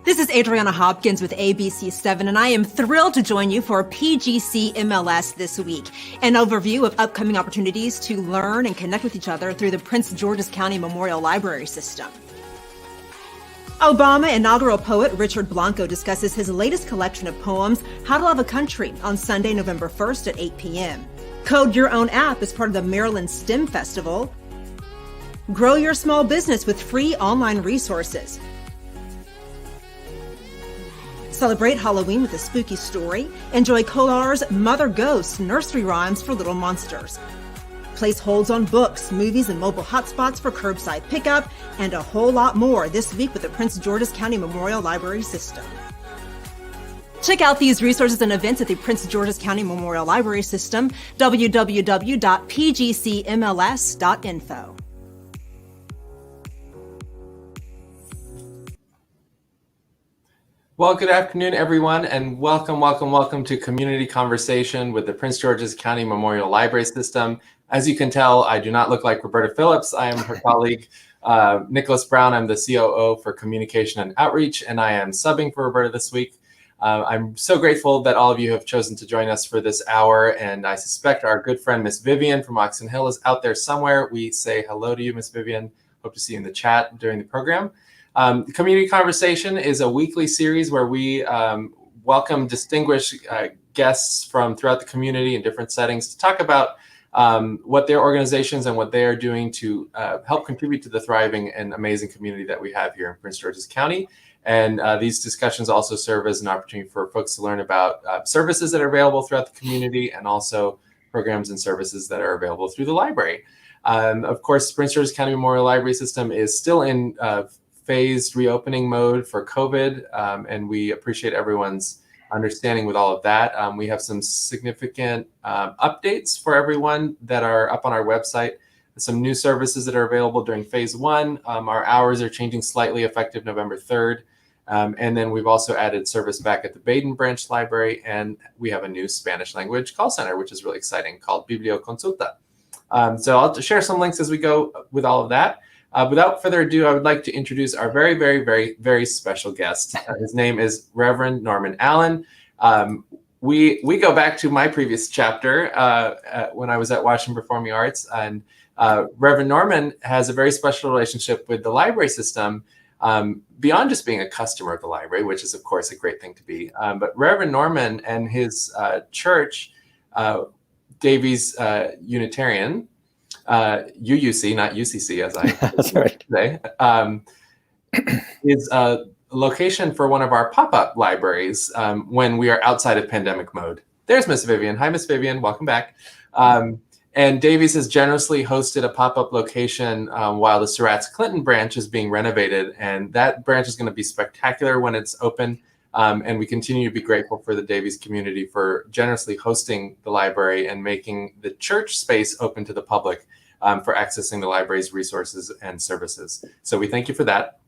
This is Adriana Hopkins with ABC7, and I am thrilled to join you for PGC MLS this week, an overview of upcoming opportunities to learn and connect with each other through the Prince George's County Memorial Library System. Obama inaugural poet Richard Blanco discusses his latest collection of poems, How to Love a Country, on Sunday, November 1st at 8 p.m. Code Your Own App as part of the Maryland STEM Festival. Grow your small business with free online resources. Celebrate Halloween with a spooky story. Enjoy Kolar's Mother Ghost nursery rhymes for little monsters. Place holds on books, movies, and mobile hotspots for curbside pickup, and a whole lot more this week with the Prince George's County Memorial Library System. Check out these resources and events at the Prince George's County Memorial Library System, www.pgcmls.info. Well, good afternoon, everyone, and welcome to Community Conversation with the Prince George's County Memorial Library System. As you can tell, I do not look like Roberta Phillips. I am her colleague, Nicholas Brown. I'm the COO for Communication and Outreach, and I am subbing for Roberta this week. I'm so grateful that all of you have chosen to join us for this hour, and I suspect our good friend, Miss Vivian from Oxon Hill, is out there somewhere. We say hello to you, Miss Vivian. Hope to see you in the chat during the program. Community Conversation is a weekly series where we welcome distinguished guests from throughout the community in different settings to talk about what their organizations and what they are doing to help contribute to the thriving and amazing community that we have here in Prince George's County. And these discussions also serve as an opportunity for folks to learn about services that are available throughout the community and also programs and services that are available through the library. Of course, Prince George's County Memorial Library System is still in phased reopening mode for COVID, and we appreciate everyone's understanding with all of that. We have some significant updates for everyone that are up on our website. Some new services that are available during phase one. Our hours are changing slightly effective November 3rd. And then we've also added service back at the Baden Branch Library, and we have a new Spanish language call center, which is really exciting, called Biblioconsulta. So I'll share some links as we go with all of that. Without further ado, I would like to introduce our very special guest. His name is Reverend Norman Allen. We go back to my previous chapter when I was at Washington Performing Arts, and Reverend Norman has a very special relationship with the library system beyond just being a customer of the library, which is, of course, a great thing to be. But Reverend Norman and his church, Davies Unitarian, UUC, not UCC, as I say, is a location for one of our pop-up libraries when we are outside of pandemic mode. There's Miss Vivian. Hi, Miss Vivian. Welcome back. And Davies has generously hosted a pop-up location while the Surratt's Clinton branch is being renovated, and that branch is going to be spectacular when it's open. And we continue to be grateful for the Davies community for generously hosting the library and making the church space open to the public for accessing the library's resources and services. So we thank you for that.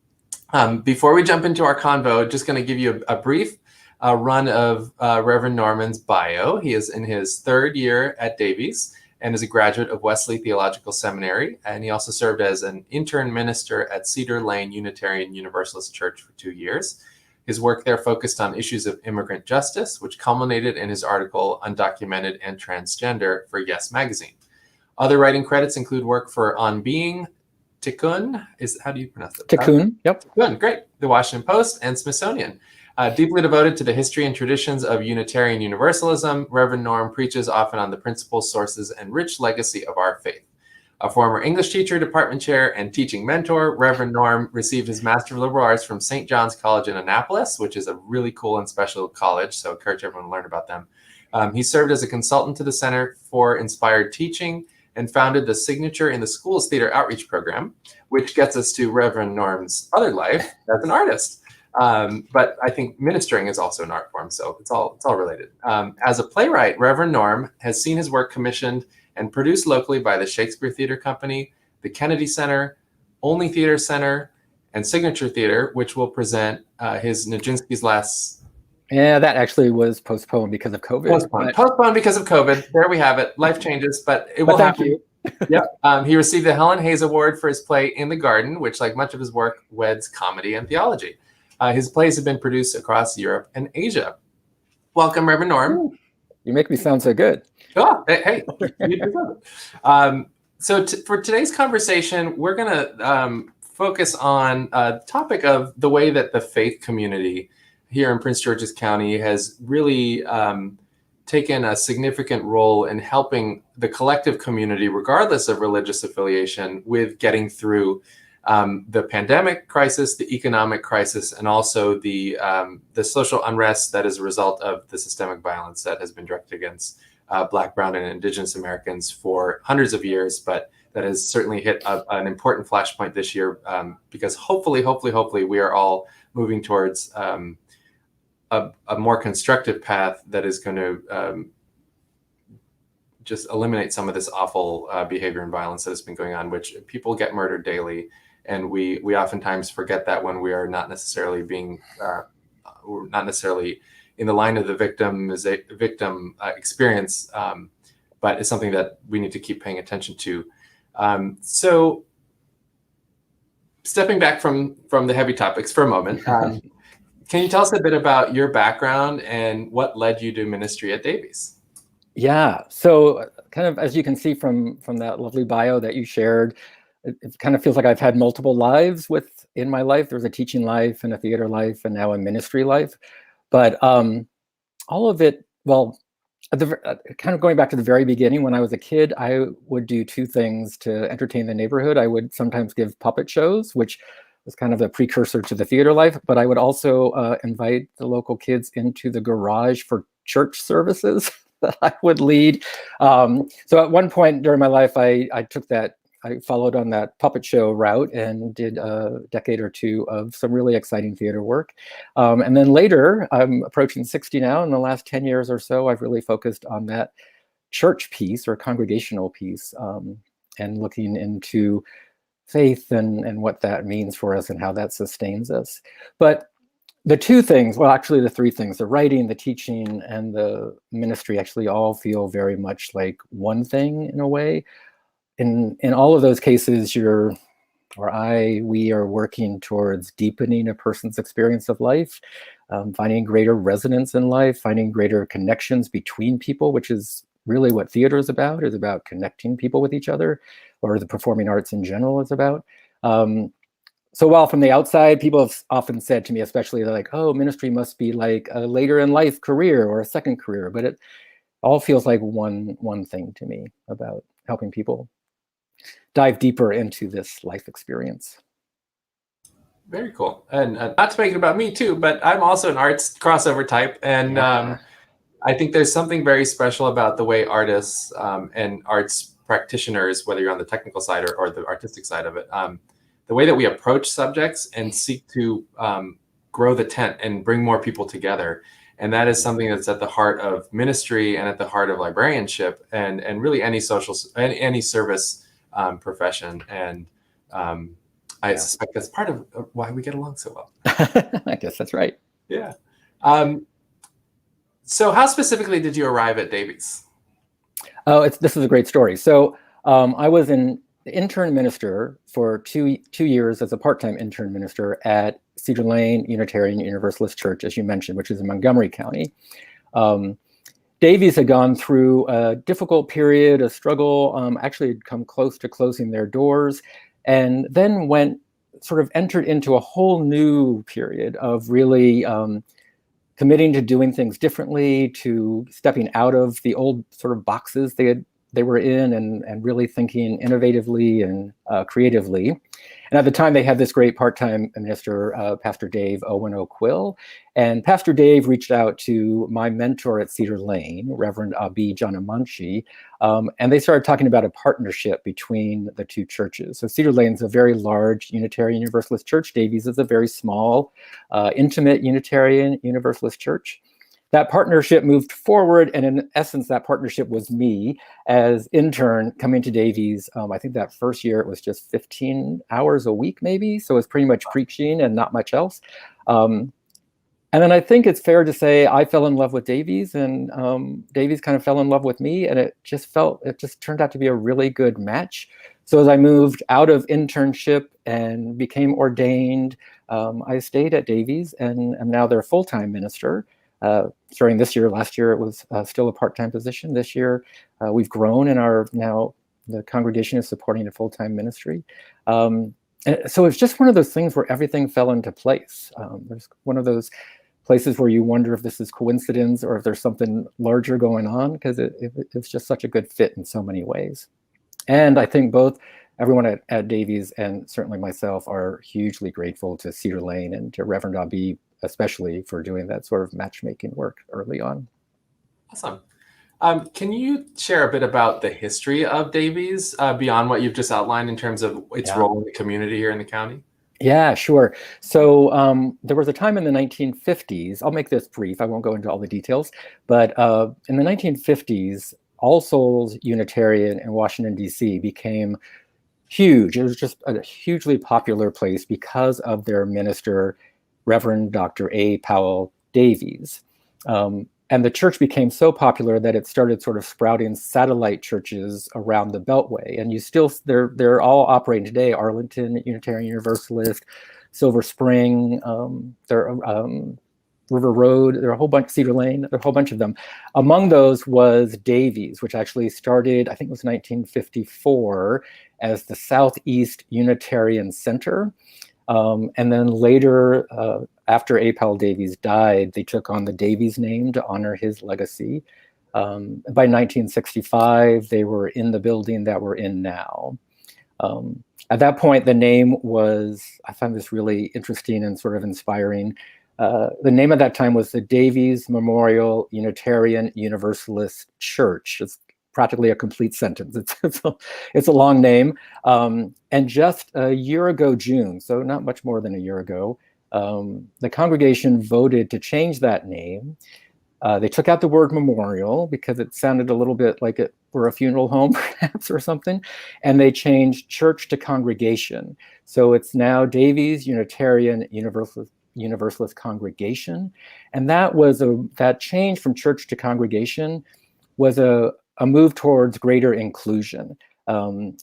Before we jump into our convo, just going to give you a brief run of Reverend Norman's bio. He is in his third year at Davies and is a graduate of Wesley Theological Seminary. And he also served as an intern minister at Cedar Lane Unitarian Universalist Church for 2 years. His work there focused on issues of immigrant justice, which culminated in his article, Undocumented and Transgender, for Yes Magazine. Other writing credits include work for On Being, Tikkun, how do you pronounce it? Tikkun, yep. Tikkun, great. The Washington Post and Smithsonian. Deeply devoted to the history and traditions of Unitarian Universalism, Reverend Norm preaches often on the principles, sources, and rich legacy of our faith. A former English teacher, department chair, and teaching mentor, Reverend Norm received his Master of Liberal Arts from St. John's College in Annapolis, which is a really cool and special college, so I encourage everyone to learn about them. He served as a consultant to the Center for Inspired Teaching and founded the Signature in the Schools Theater Outreach Program, which gets us to Reverend Norm's other life as an artist. But I think ministering is also an art form, so it's all related. As a playwright, Reverend Norm has seen his work commissioned and produced locally by the Shakespeare Theater Company, the Kennedy Center, Olney Theater Center, and Signature Theater, which will present his Nijinsky's Last... Yeah, that actually was postponed because of COVID. Postponed because of COVID. There we have it. Life changes, but it will happen. Yep. He received the Helen Hayes Award for his play In the Garden, which, like much of his work, weds comedy and theology. His plays have been produced across Europe and Asia. Welcome, Reverend Norm. Ooh, you make me sound so good. Oh, hey, you deserve it. For today's conversation, we're going to focus on the topic of the way that the faith community here in Prince George's County has really taken a significant role in helping the collective community, regardless of religious affiliation, with getting through the pandemic crisis, the economic crisis, and also the social unrest that is a result of the systemic violence that has been directed against Black, Brown, and Indigenous Americans for hundreds of years, but that has certainly hit an important flashpoint this year because hopefully, we are all moving towards a more constructive path that is going to just eliminate some of this awful behavior and violence that has been going on, which people get murdered daily. And we oftentimes forget that when we are not necessarily in the line of the victim experience, but it's something that we need to keep paying attention to. So stepping back from the heavy topics for a moment, can you tell us a bit about your background and what led you to ministry at Davies? Yeah, so kind of as you can see from that lovely bio that you shared, it kind of feels like I've had multiple lives in my life. There's a teaching life and a theater life and now a ministry life. But all of it, well, kind of going back to the very beginning, when I was a kid, I would do two things to entertain the neighborhood. I would sometimes give puppet shows, which was kind of a precursor to the theater life, but I would also invite the local kids into the garage for church services that I would lead. So at one point during my life, I followed on that puppet show route and did a decade or two of some really exciting theater work. And then later, I'm approaching 60 now. In the last 10 years or so, I've really focused on that church piece or congregational piece and looking into faith and what that means for us and how that sustains us. But the two things, well, actually the three things, the writing, the teaching, and the ministry actually all feel very much like one thing in a way. In all of those cases, we are working towards deepening a person's experience of life, finding greater resonance in life, finding greater connections between people, which is really what theater is about connecting people with each other, or the performing arts in general is about. So while from the outside, people have often said to me, especially like, oh, ministry must be like a later in life career or a second career, but it all feels like one thing to me about helping people dive deeper into this life experience. Very cool. And not to make it about me too, but I'm also an arts crossover type. And I think there's something very special about the way artists and arts practitioners, whether you're on the technical side or the artistic side of it, the way that we approach subjects and seek to grow the tent and bring more people together. And that is something that's at the heart of ministry and at the heart of librarianship and really any service profession. And I suspect that's part of why we get along so well. I guess that's right. Yeah. So how specifically did you arrive at Davies? Oh, this is a great story. So I was an intern minister for two years as a part-time intern minister at Cedar Lane Unitarian Universalist Church, as you mentioned, which is in Montgomery County. Davies had gone through a difficult period, a struggle, actually had come close to closing their doors, and then entered into a whole new period of really committing to doing things differently, to stepping out of the old sort of boxes they were in and really thinking innovatively and creatively. And at the time, they had this great part-time minister, Pastor Dave Owen O'Quill. And Pastor Dave reached out to my mentor at Cedar Lane, Reverend Abi Janamanchi, and they started talking about a partnership between the two churches. So Cedar Lane is a very large Unitarian Universalist church. Davies is a very small, intimate Unitarian Universalist church. That partnership moved forward, and in essence, that partnership was me as intern coming to Davies. I think that first year it was just 15 hours a week, maybe. So it was pretty much preaching and not much else. And then I think it's fair to say I fell in love with Davies, and Davies kind of fell in love with me, and it just turned out to be a really good match. So as I moved out of internship and became ordained, I stayed at Davies and am now their full-time minister. Starting this year, last year it was still a part-time position. This year we've grown and are now, the congregation is supporting a full-time ministry. And so it's just one of those things where everything fell into place. There's one of those places where you wonder if this is coincidence or if there's something larger going on, because it's just such a good fit in so many ways. And I think both everyone at Davies and certainly myself are hugely grateful to Cedar Lane and to Reverend Abi, especially for doing that sort of matchmaking work early on. Awesome. Can you share a bit about the history of Davies beyond what you've just outlined in terms of its role in the community here in the county? Yeah, sure. So there was a time in the 1950s, I'll make this brief, I won't go into all the details, but in the 1950s, All Souls Unitarian in Washington, D.C. became huge. It was just a hugely popular place because of their minister, Reverend Dr. A. Powell Davies. And the church became so popular that it started sort of sprouting satellite churches around the Beltway. And you still, they're all operating today: Arlington, Unitarian Universalist, Silver Spring, River Road, there are a whole bunch, Cedar Lane, there are a whole bunch of them. Among those was Davies, which actually started, I think it was 1954, as the Southeast Unitarian Center. And then later, after A. Powell Davies died, they took on the Davies name to honor his legacy. By 1965, they were in the building that we're in now. At that point, the name was, I found this really interesting and sort of inspiring. The name at that time was the Davies Memorial Unitarian Universalist Church. It's practically a complete sentence. It's a long name. And just a year ago, June, so not much more than a year ago, the congregation voted to change that name. They took out the word memorial because it sounded a little bit like it were a funeral home, perhaps, or something. And they changed church to congregation. So it's now Davies Unitarian Universalist Congregation. And that change from church to congregation was a move towards greater inclusion.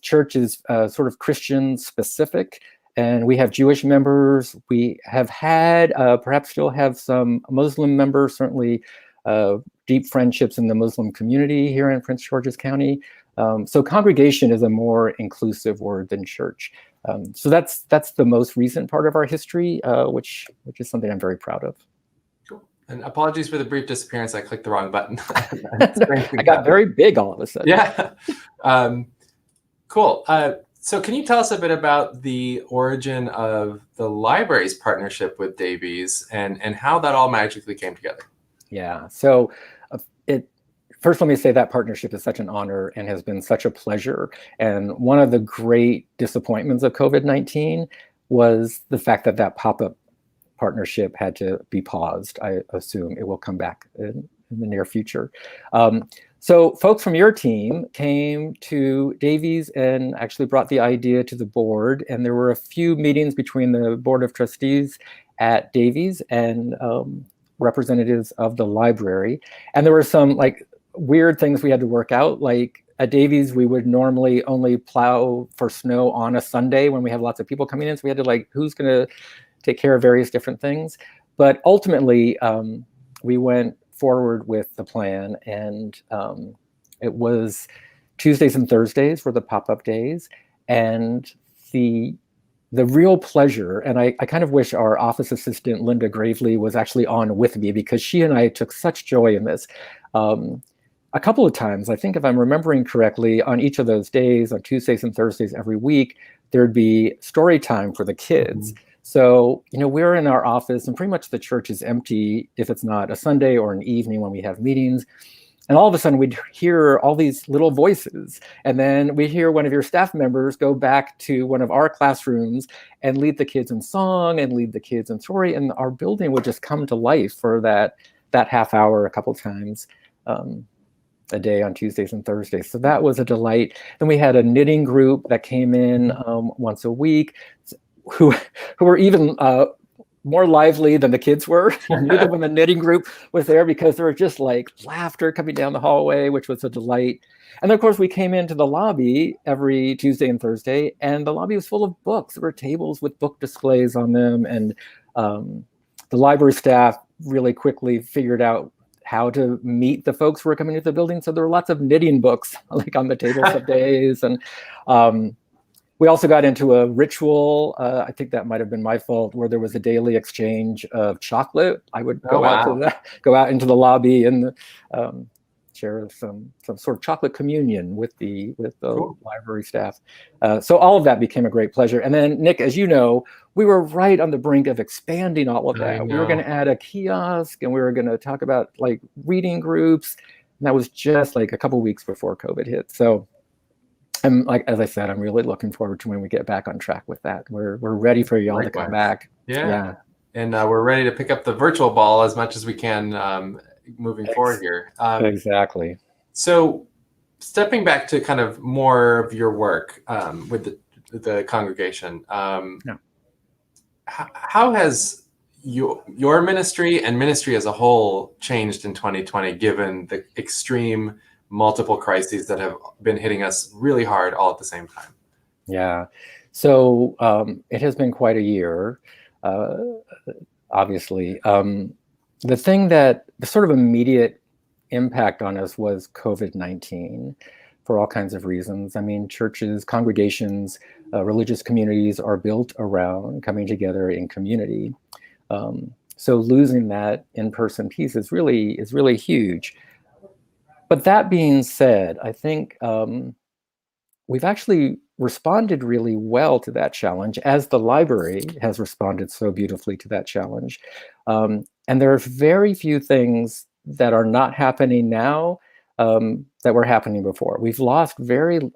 Church is sort of Christian specific, and we have Jewish members. We have had, perhaps still have some Muslim members, certainly deep friendships in the Muslim community here in Prince George's County. So congregation is a more inclusive word than church. So that's the most recent part of our history, which is something I'm very proud of. Cool. And apologies for the brief disappearance. I clicked the wrong button. I got very big all of a sudden. Yeah. Cool. So can you tell us a bit about the origin of the library's partnership with Davies and how that all magically came together? Yeah. So first, let me say that partnership is such an honor and has been such a pleasure. And one of the great disappointments of COVID-19 was the fact that pop-up partnership had to be paused. I assume it will come back in the near future. So folks from your team came to Davies and actually brought the idea to the board. And there were a few meetings between the board of trustees at Davies and representatives of the library. And there were some weird things we had to work out. Like at Davies, we would normally only plow for snow on a Sunday when we have lots of people coming in. So we had to who's going to take care of various different things. But ultimately, we went forward with the plan, and it was Tuesdays and Thursdays were the pop-up days. And the real pleasure, and I kind of wish our office assistant, Linda Gravely, was actually on with me, because she and I took such joy in this. A couple of times, I think if I'm remembering correctly, on each of those days, on Tuesdays and Thursdays every week, there'd be story time for the kids. Mm-hmm. So, we're in our office and pretty much the church is empty if it's not a Sunday or an evening when we have meetings. And all of a sudden we'd hear all these little voices. And then we hear one of your staff members go back to one of our classrooms and lead the kids in song and lead the kids in story. And our building would just come to life for that half hour a couple times a day on Tuesdays and Thursdays. So that was a delight. Then we had a knitting group that came in once a week, who were even more lively than the kids were. I knew that when the knitting group was there, because there was just like laughter coming down the hallway, which was a delight. And then, of course, we came into the lobby every Tuesday and Thursday, and the lobby was full of books. There were tables with book displays on them, and the library staff really quickly figured out how to meet the folks who were coming into the building. So there were lots of knitting books like on the tables some days. And we also got into a ritual, I think that might have been my fault, where there was a daily exchange of chocolate. I would go out into the lobby and share some sort of chocolate communion with the cool. Library staff. So all of that became a great pleasure. And then, Nick, as you know, we were right on the brink of expanding all of that. We were going to add a kiosk, and we were going to talk about like reading groups. And that was just like a couple of weeks before COVID hit. So I'm like, as I said, I'm really looking forward to when we get back on track with that. We're ready for y'all to come back. Yeah. And we're ready to pick up the virtual ball as much as we can moving forward here. Exactly. So stepping back to kind of more of your work with the congregation, how has your ministry and ministry as a whole changed in 2020, given the extreme multiple crises that have been hitting us really hard all at the same time? Yeah. So it has been quite a year, obviously. The thing that the sort of immediate impact on us was COVID-19 for all kinds of reasons. I mean, churches, congregations, religious communities are built around coming together in community. So losing that in-person piece is really huge. But that being said, I think we've actually responded really well to that challenge, as the library has responded so beautifully to that challenge. And there are very few things that are not happening now that were happening before. We've lost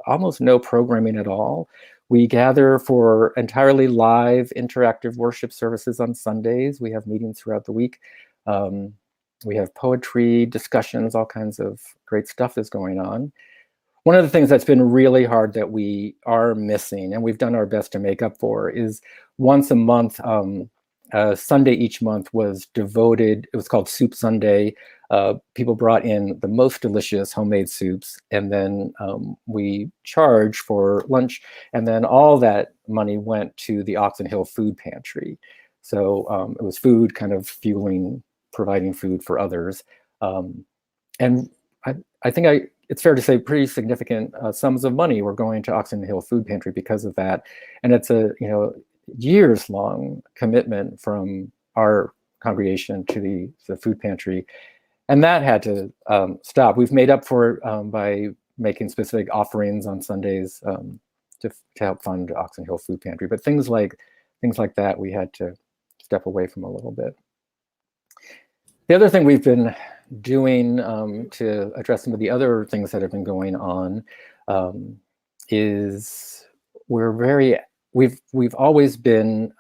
almost no programming at all. We gather for entirely live interactive worship services on Sundays. We have meetings throughout the week. We have poetry, discussions, all kinds of great stuff is going on. One of the things that's been really hard that we are missing, and we've done our best to make up for, is once a month, Sunday each month was devoted. It was called Soup Sunday. People brought in the most delicious homemade soups, and then we charged for lunch, and then all that money went to the Oxon Hill Food Pantry. So it was food kind of providing food for others. And I think it's fair to say pretty significant sums of money were going to Oxon Hill Food Pantry because of that. And it's a years-long commitment from our congregation to the food pantry. And that had to stop. We've made up for it by making specific offerings on Sundays to help fund Oxon Hill Food Pantry. But things like that, we had to step away from a little bit. The other thing we've been doing to address some of the other things that have been going on is we've always been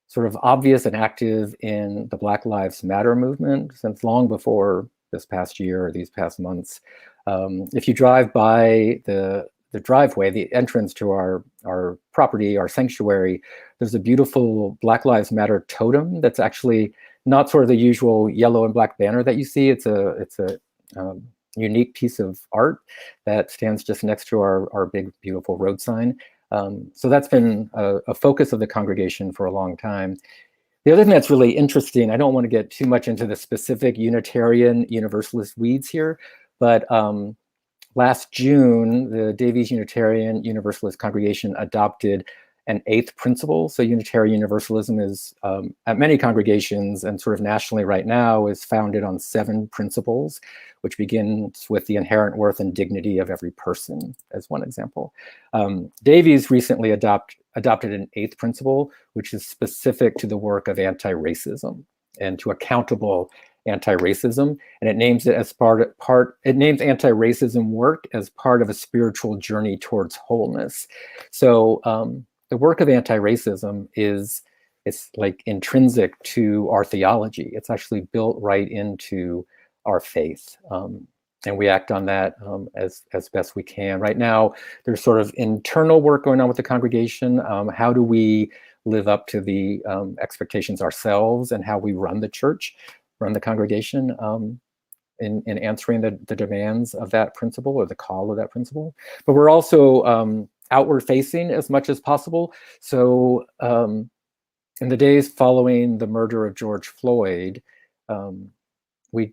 sort of obvious and active in the Black Lives Matter movement since long before this past year or these past months. If you drive by the driveway, the entrance to our property, our sanctuary, there's a beautiful Black Lives Matter totem that's actually not sort of the usual yellow and black banner that you see. It's a unique piece of art that stands just next to our big, beautiful road sign. So that's been a focus of the congregation for a long time. The other thing that's really interesting, I don't want to get too much into the specific Unitarian Universalist weeds here, but last June, the Davies Unitarian Universalist congregation adopted an 8th principle. So Unitarian Universalism is, at many congregations and sort of nationally right now, is founded on 7 principles, which begins with the inherent worth and dignity of every person, as one example. Davies recently adopted an 8th principle, which is specific to the work of anti-racism and to accountable anti-racism, and it names it as it names anti-racism work as part of a spiritual journey towards wholeness. So the work of anti-racism it's like intrinsic to our theology. It's actually built right into our faith. And we act on that as best we can. Right now, there's sort of internal work going on with the congregation. How do we live up to the expectations ourselves and how we run the church, run the congregation, in answering the demands of that principle or the call of that principle. But we're also outward facing as much as possible. So in the days following the murder of George Floyd, we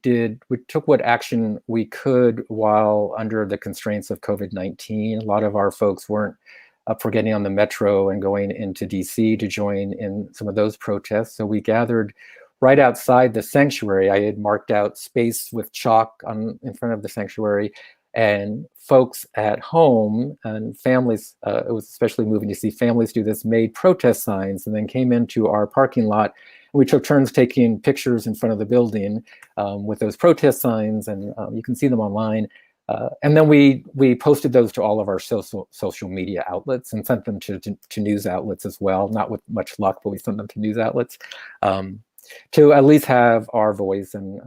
took what action we could while under the constraints of COVID-19. A lot of our folks weren't up for getting on the metro and going into DC to join in some of those protests. So we gathered right outside the sanctuary. I had marked out space with chalk in front of the sanctuary, and folks at home and families, it was especially moving to see families do this, made protest signs and then came into our parking lot. We took turns taking pictures in front of the building with those protest signs, and you can see them online. And then we posted those to all of our social media outlets and sent them to news outlets as well. Not with much luck, but we sent them to news outlets to at least have our voice and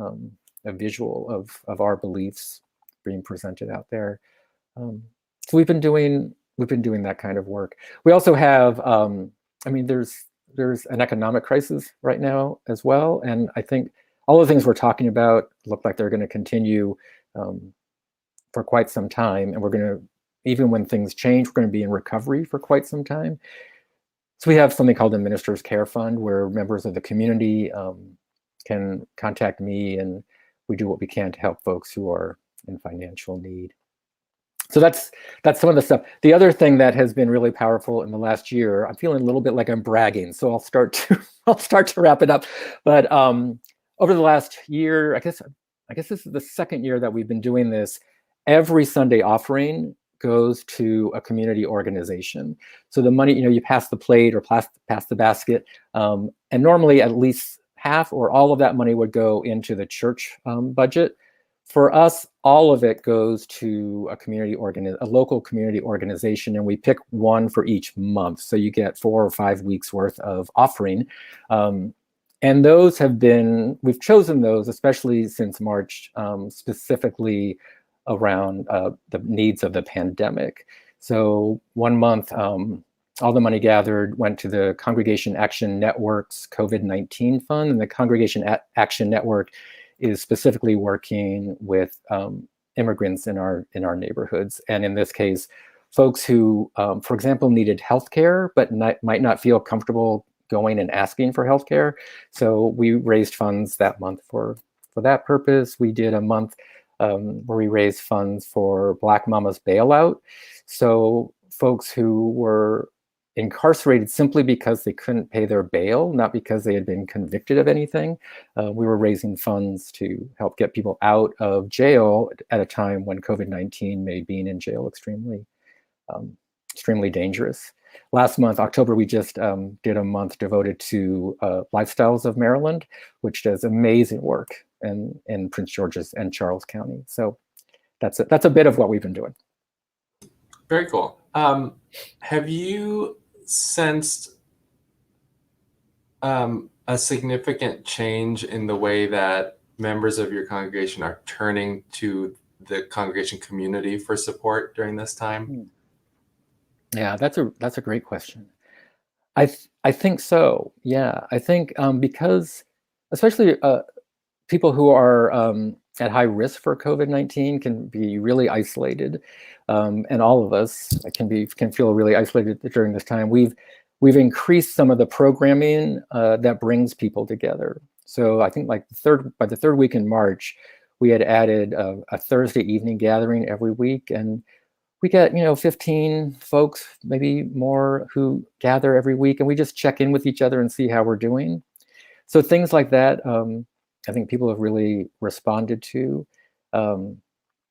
a visual of our beliefs being presented out there. So we've been doing that kind of work. We also have, I mean, there's an economic crisis right now as well, and I think all the things we're talking about look like they're going to continue for quite some time, and we're going to, even when things change, we're going to be in recovery for quite some time. So we have something called the Minister's Care Fund, where members of the community can contact me, and we do what we can to help folks who are in financial need. So that's some of the stuff. The other thing that has been really powerful in the last year, I'm feeling a little bit like I'm bragging, so I'll start to wrap it up. But over the last year, I guess this is the second year that we've been doing this. Every Sunday offering goes to a community organization. So the money, you pass the plate or pass the basket, and normally at least half or all of that money would go into the church budget. For us, all of it goes to a local community organization, and we pick one for each month. So you get 4 or 5 weeks worth of offering. And those we've chosen those, especially since March, specifically around the needs of the pandemic. So one month, all the money gathered went to the Congregation Action Network's COVID-19 fund, and the Congregation Action Network is specifically working with immigrants in our neighborhoods. And in this case, folks who, for example, needed healthcare, but might not feel comfortable going and asking for healthcare. So we raised funds that month for that purpose. We did a month where we raised funds for Black Mama's bailout. So folks who were incarcerated simply because they couldn't pay their bail, not because they had been convicted of anything. We were raising funds to help get people out of jail at a time when COVID-19 made being in jail extremely dangerous. Last month, October, we just did a month devoted to Lifestyles of Maryland, which does amazing work in Prince George's and Charles County. So that's a bit of what we've been doing. Very cool. Have you sensed a significant change in the way that members of your congregation are turning to the congregation community for support during this time? Yeah, that's a great question. I think so. Yeah, I think because especially people who are at high risk for COVID-19 can be really isolated, and all of us can feel really isolated during this time. We've increased some of the programming that brings people together. So I think by the third week in March, we had added a Thursday evening gathering every week, and we get 15 folks, maybe more, who gather every week, and we just check in with each other and see how we're doing. So things like that, I think people have really responded to.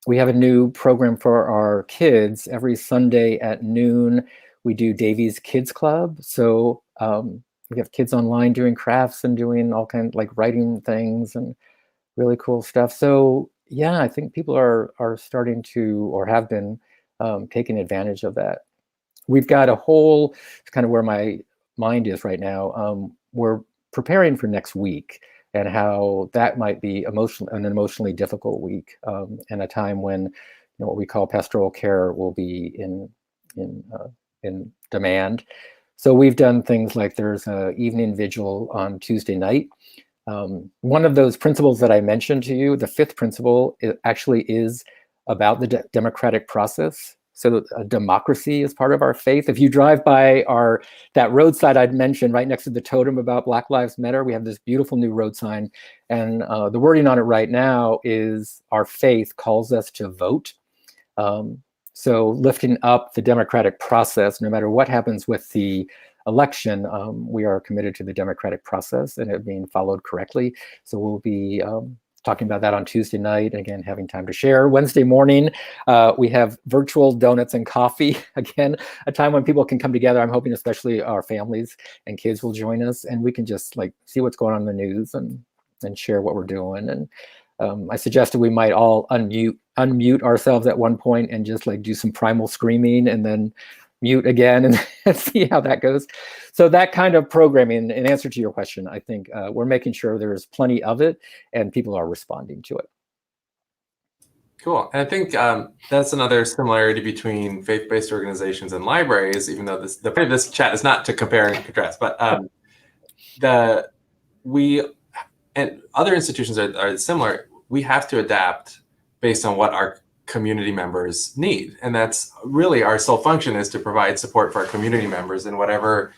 We have a new program for our kids. Every Sunday at noon, we do Davies Kids Club. So we have kids online doing crafts and doing all kinds, like writing things and really cool stuff. So yeah, I think people are starting to, or have been, taking advantage of that. We've got a whole, it's kind of where my mind is right now. We're preparing for next week and how that might be an emotionally difficult week, and a time when what we call pastoral care will be in demand. So we've done things like there's an evening vigil on Tuesday night. One of those principles that I mentioned to you, the fifth principle, actually is about the democratic process. So democracy is part of our faith. If you drive by that road sign I'd mentioned right next to the totem about Black Lives Matter, we have this beautiful new road sign. And the wording on it right now is our faith calls us to vote. So lifting up the democratic process, no matter what happens with the election, we are committed to the democratic process and it being followed correctly. So we'll be talking about that on Tuesday night, and again, having time to share. Wednesday morning, we have virtual donuts and coffee. Again, a time when people can come together. I'm hoping especially our families and kids will join us, and we can just like see what's going on in the news and share what we're doing. And I suggested we might all unmute ourselves at one point and just like do some primal screaming and then mute again and see how that goes. So that kind of programming, in answer to your question, I think we're making sure there's plenty of it and people are responding to it. Cool. And I think that's another similarity between faith-based organizations and libraries, even though the point of this chat is not to compare and contrast, but we and other institutions are similar. We have to adapt based on what our community members need. And that's really our sole function, is to provide support for our community members in whatever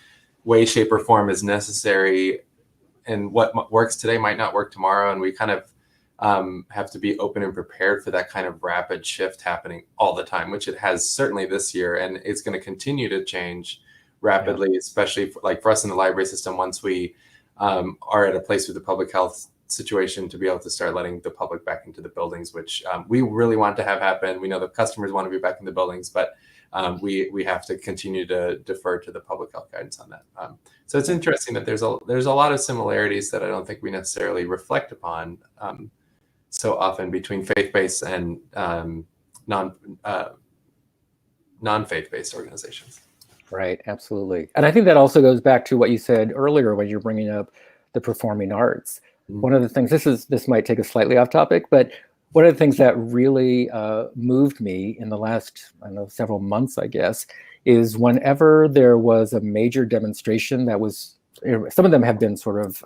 way, shape, or form is necessary. And what works today might not work tomorrow. And we kind of have to be open and prepared for that kind of rapid shift happening all the time, which it has certainly this year. And it's going to continue to change rapidly, especially for us in the library system, once we are at a place with the public health situation to be able to start letting the public back into the buildings, which we really want to have happen. We know the customers want to be back in the buildings, but we have to continue to defer to the public health guidance on that. So it's interesting that there's a lot of similarities that I don't think we necessarily reflect upon so often between faith-based and non-faith-based organizations. Right, absolutely. And I think that also goes back to what you said earlier when you're bringing up the performing arts. One of the things, this might take us slightly off topic, but one of the things that really moved me in the last, I don't know, several months, I guess, is whenever there was a major demonstration that was, some of them have been sort of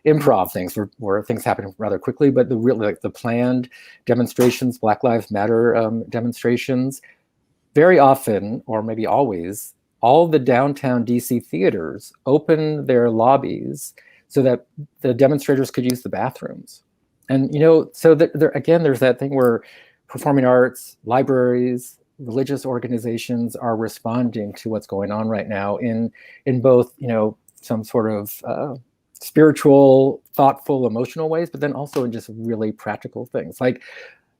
improv things where things happen rather quickly, but the planned demonstrations, Black Lives Matter demonstrations, very often, or maybe always, all the downtown DC theaters open their lobbies so that the demonstrators could use the bathrooms. And, so again, there's that thing where performing arts, libraries, religious organizations are responding to what's going on right now in both, some sort of spiritual, thoughtful, emotional ways, but then also in just really practical things. Like,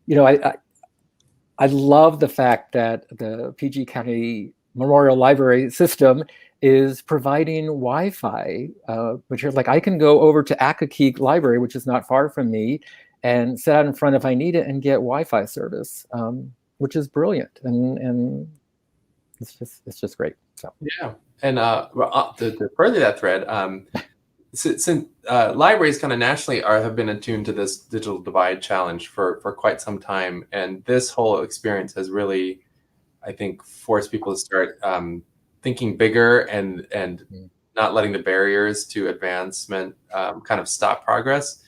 I love the fact that the PG County Memorial Library system is providing Wi-Fi, which is like, I can go over to Accokeek Library, which is not far from me, and sit out in front if I need it and get Wi-Fi service, which is brilliant. And it's just great. So yeah, and to further that thread, since libraries kind of nationally have been attuned to this digital divide challenge for quite some time, and this whole experience has really, I think, forced people to start thinking bigger and not letting the barriers to advancement kind of stop progress.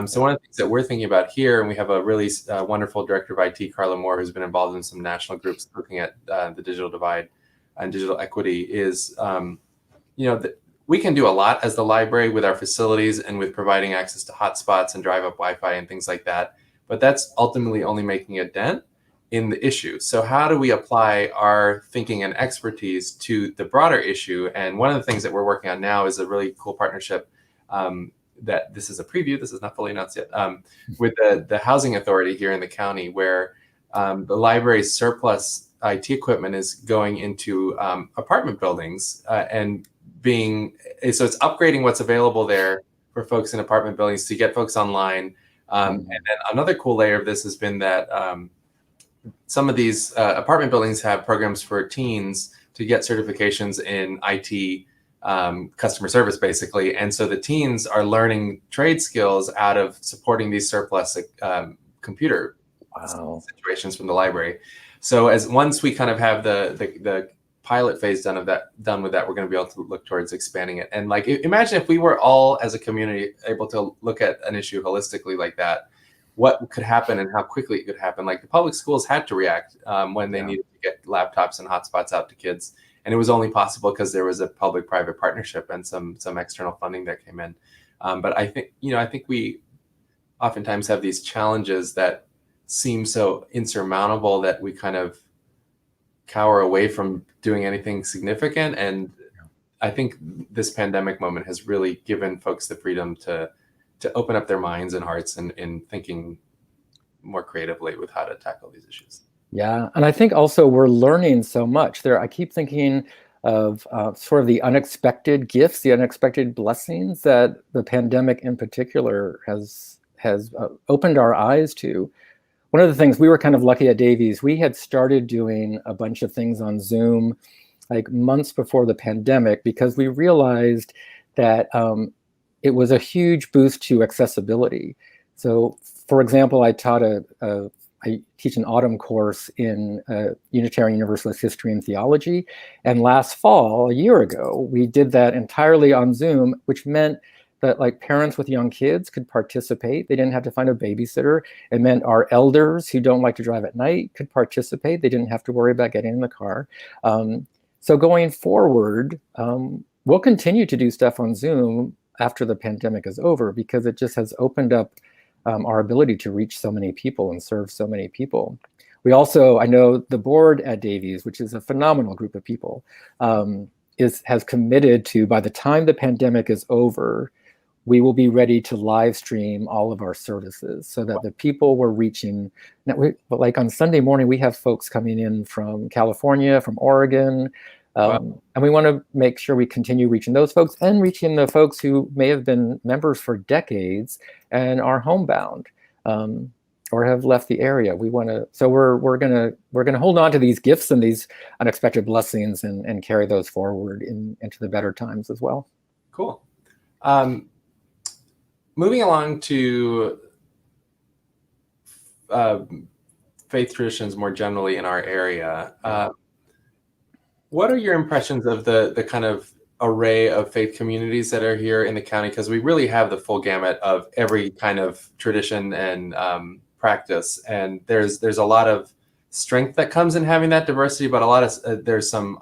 So one of the things that we're thinking about here, and we have a really wonderful director of IT, Carla Moore, who's been involved in some national groups looking at the digital divide and digital equity, is we can do a lot as the library with our facilities and with providing access to hotspots and drive-up Wi-Fi and things like that. But that's ultimately only making a dent in the issue. So how do we apply our thinking and expertise to the broader issue? And one of the things that we're working on now is a really cool partnership that this is a preview, this is not fully announced yet, with the housing authority here in the county, where the library's surplus IT equipment is going into apartment buildings and so it's upgrading what's available there for folks in apartment buildings to get folks online. And then another cool layer of this has been that some of these apartment buildings have programs for teens to get certifications in IT customer service, basically. And so the teens are learning trade skills out of supporting these surplus computer situations from the library. So once we kind of have the pilot phase done with that, we're going to be able to look towards expanding it. And like, imagine if we were all as a community able to look at an issue holistically like that, what could happen and how quickly it could happen. Like the public schools had to react when they needed to get laptops and hotspots out to kids. And it was only possible because there was a public-private partnership and some external funding that came in. But I think we oftentimes have these challenges that seem so insurmountable that we kind of cower away from doing anything significant. And I think this pandemic moment has really given folks the freedom to open up their minds and hearts and in thinking more creatively with how to tackle these issues. Yeah, and I think also we're learning so much. I keep thinking of sort of the unexpected gifts, the unexpected blessings that the pandemic in particular has opened our eyes to. One of the things, we were kind of lucky at Davies, we had started doing a bunch of things on Zoom like months before the pandemic because we realized that it was a huge boost to accessibility. So, for example, I teach an autumn course in Unitarian Universalist history and theology. And last fall, a year ago, we did that entirely on Zoom, which meant that like parents with young kids could participate. They didn't have to find a babysitter. It meant our elders who don't like to drive at night could participate. They didn't have to worry about getting in the car. So going forward, we'll continue to do stuff on Zoom after the pandemic is over because it just has opened up our ability to reach so many people and serve so many people. We also, I know the board at Davies, which is a phenomenal group of people, has committed to, by the time the pandemic is over, we will be ready to live stream all of our services so that the people we're reaching, like on Sunday morning, we have folks coming in from California, from Oregon, and we want to make sure we continue reaching those folks and reaching the folks who may have been members for decades and are homebound or have left the area. We want to, so we're gonna hold on to these gifts and these unexpected blessings and carry those forward into the better times as well. Cool. Moving along to faith traditions more generally in our area. What are your impressions of the kind of array of faith communities that are here in the county? Because we really have the full gamut of every kind of tradition and practice, and there's a lot of strength that comes in having that diversity, but a lot of there's some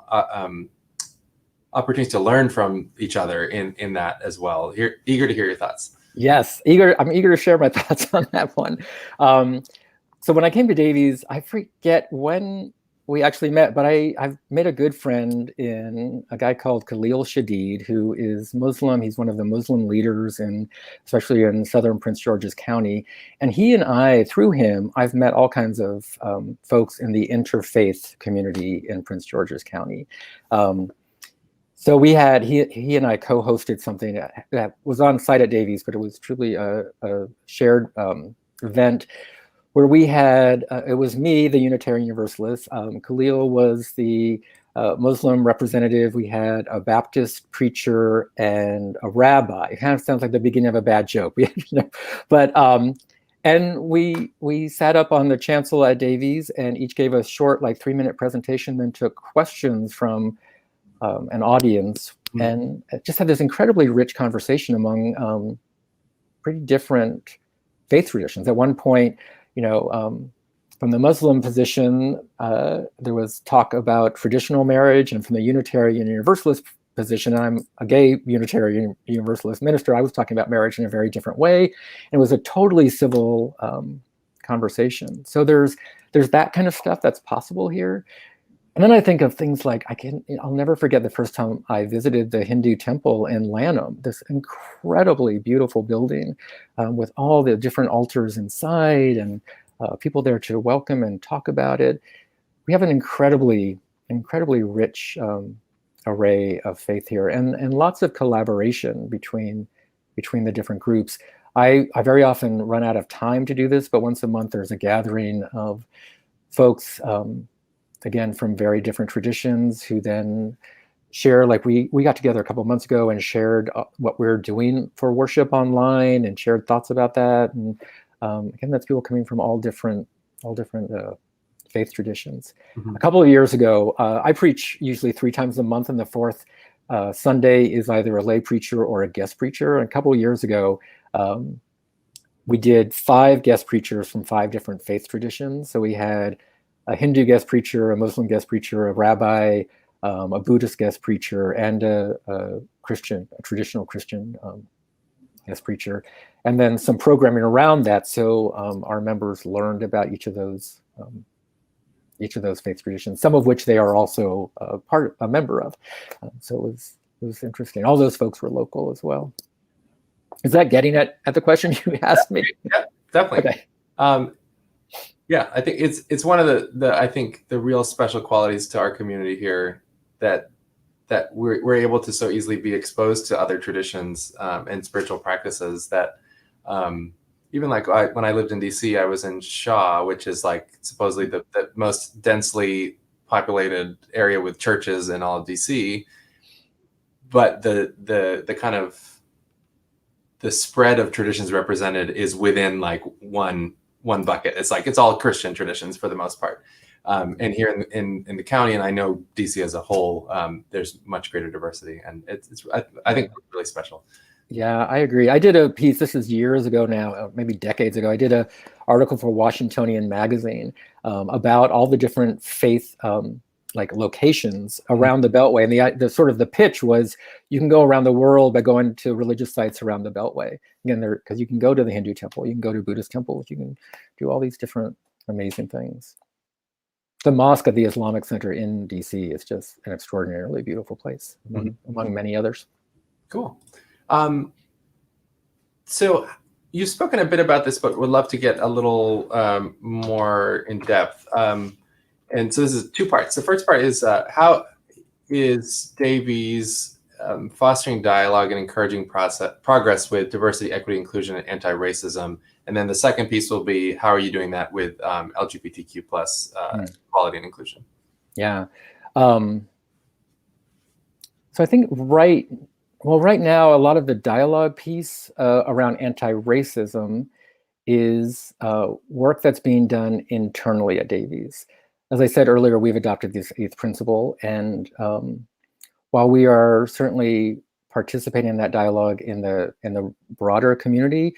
opportunities to learn from each other in that as well. Eager to hear your thoughts. Yes, I'm eager to share my thoughts on that one. So when I came to Davies, I forget when we actually met, but I've made a good friend in a guy called Khalil Shadid, who is Muslim. He's one of the Muslim leaders, especially in southern Prince George's County. And he and I, through him, I've met all kinds of folks in the interfaith community in Prince George's County. So we had, he and I co-hosted something that was on site at Davies, but it was truly a shared event where we had, it was me, the Unitarian Universalist. Khalil was the Muslim representative. We had a Baptist preacher and a rabbi. It kind of sounds like the beginning of a bad joke. But and we sat up on the chancel at Davies and each gave a short, like 3-minute presentation, then took questions from an audience, and just had this incredibly rich conversation among pretty different faith traditions. At one point, from the Muslim position, there was talk about traditional marriage, and from the Unitarian Universalist position, I'm a gay Unitarian Universalist minister, I was talking about marriage in a very different way, and it was a totally civil conversation. So there's that kind of stuff that's possible here. And then I think of things like, I'll never forget the first time I visited the Hindu temple in Lanham, this incredibly beautiful building with all the different altars inside and people there to welcome and talk about it. We have an incredibly rich array of faith here and lots of collaboration between the different groups. I very often run out of time to do this, but once a month there's a gathering of folks again, from very different traditions who then share, like we got together a couple of months ago and shared what we're doing for worship online and shared thoughts about that. And again, that's people coming from all different faith traditions. Mm-hmm. A couple of years ago, I preach usually 3 times a month, and the fourth Sunday is either a lay preacher or a guest preacher. And a couple of years ago, we did 5 guest preachers from 5 different faith traditions. So we had a Hindu guest preacher, a Muslim guest preacher, a rabbi, a Buddhist guest preacher, and a traditional Christian guest preacher, and then some programming around that. So our members learned about each of those faith traditions, some of which they are also a member of. So it was interesting. All those folks were local as well. Is that getting at the question you asked me? Yeah, definitely. Okay. Yeah, I think it's one of the real special qualities to our community here that we're able to so easily be exposed to other traditions and spiritual practices that even like when I lived in DC, I was in Shaw, which is like supposedly the most densely populated area with churches in all of DC. But the kind of the spread of traditions represented is within like one bucket. It's like it's all Christian traditions for the most part. And here in the county, and I know DC as a whole, there's much greater diversity, and I think it's really special. Yeah, I agree. I did a piece, this is years ago now, maybe decades ago. I did an article for Washingtonian magazine about all the different faith like locations around the Beltway. And the sort of the pitch was you can go around the world by going to religious sites around the Beltway. Again, because you can go to the Hindu temple, you can go to Buddhist temples, you can do all these different amazing things. The mosque at the Islamic Center in DC is just an extraordinarily beautiful place, among many others. Cool. So you've spoken a bit about this, but would love to get a little more in depth. And so this is 2 parts. The first part is how is Davies fostering dialogue and encouraging progress with diversity, equity, inclusion, and anti-racism? And then the second piece will be, how are you doing that with LGBTQ plus equality and inclusion? Yeah. So I think right now, a lot of the dialogue piece around anti-racism is work that's being done internally at Davies. As I said earlier, we've adopted this 8th principle. And while we are certainly participating in that dialogue in the broader community,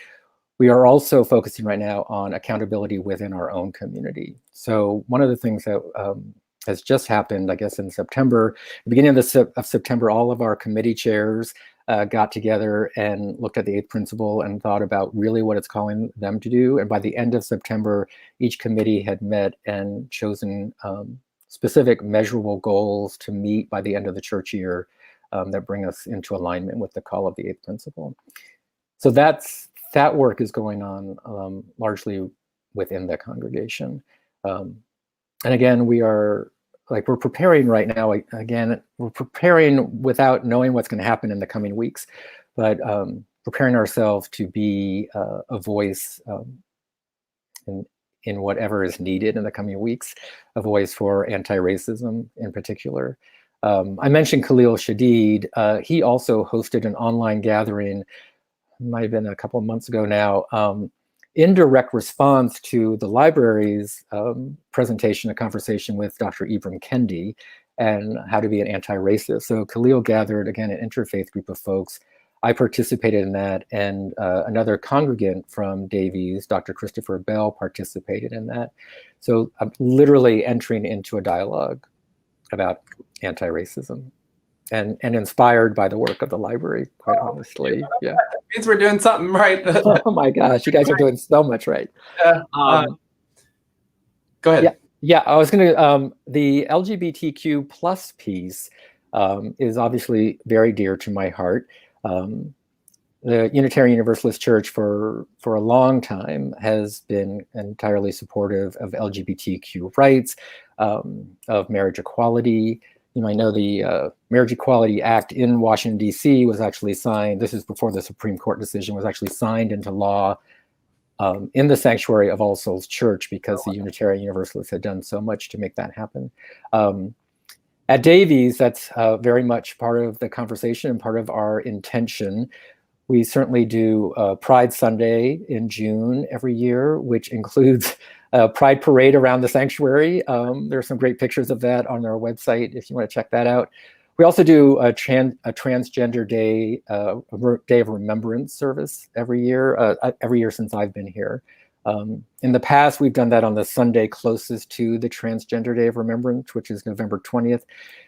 we are also focusing right now on accountability within our own community. So one of the things that has just happened, I guess, in September, the beginning of September, all of our committee chairs got together and looked at the 8th principle and thought about really what it's calling them to do. And by the end of September, each committee had met and chosen specific measurable goals to meet by the end of the church year that bring us into alignment with the call of the 8th principle. So that work is going on largely within the congregation. And again, we're preparing right now. Again, we're preparing without knowing what's going to happen in the coming weeks, but preparing ourselves to be a voice in whatever is needed in the coming weeks, a voice for anti-racism in particular. I mentioned Khalil Shadid. He also hosted an online gathering, might have been a couple of months ago now, in direct response to the library's presentation, a conversation with Dr. Ibram Kendi and how to be an anti-racist. So Khalil gathered, again, an interfaith group of folks. I participated in that, and another congregant from Davies, Dr. Christopher Bell, participated in that. So I'm literally entering into a dialogue about anti-racism. And inspired by the work of the library, quite honestly. Yeah. That means we're doing something right. Oh my gosh, you guys are doing so much right. Go ahead. Yeah, I was going to, the LGBTQ plus piece is obviously very dear to my heart. The Unitarian Universalist Church for a long time has been entirely supportive of LGBTQ rights, of marriage equality. You might know the Marriage Equality Act in Washington, D.C. was actually signed. This is before the Supreme Court decision was actually signed into law in the sanctuary of All Souls Church, because the Unitarian Universalists had done so much to make that happen. At Davies, that's very much part of the conversation and part of our intention. We certainly do Pride Sunday in June every year, which includes pride parade around the sanctuary. There are some great pictures of that on our website if you want to check that out. We also do a transgender day, a day of remembrance service every year since I've been here. In the past, we've done that on the Sunday closest to the Transgender Day of Remembrance, which is November 20th.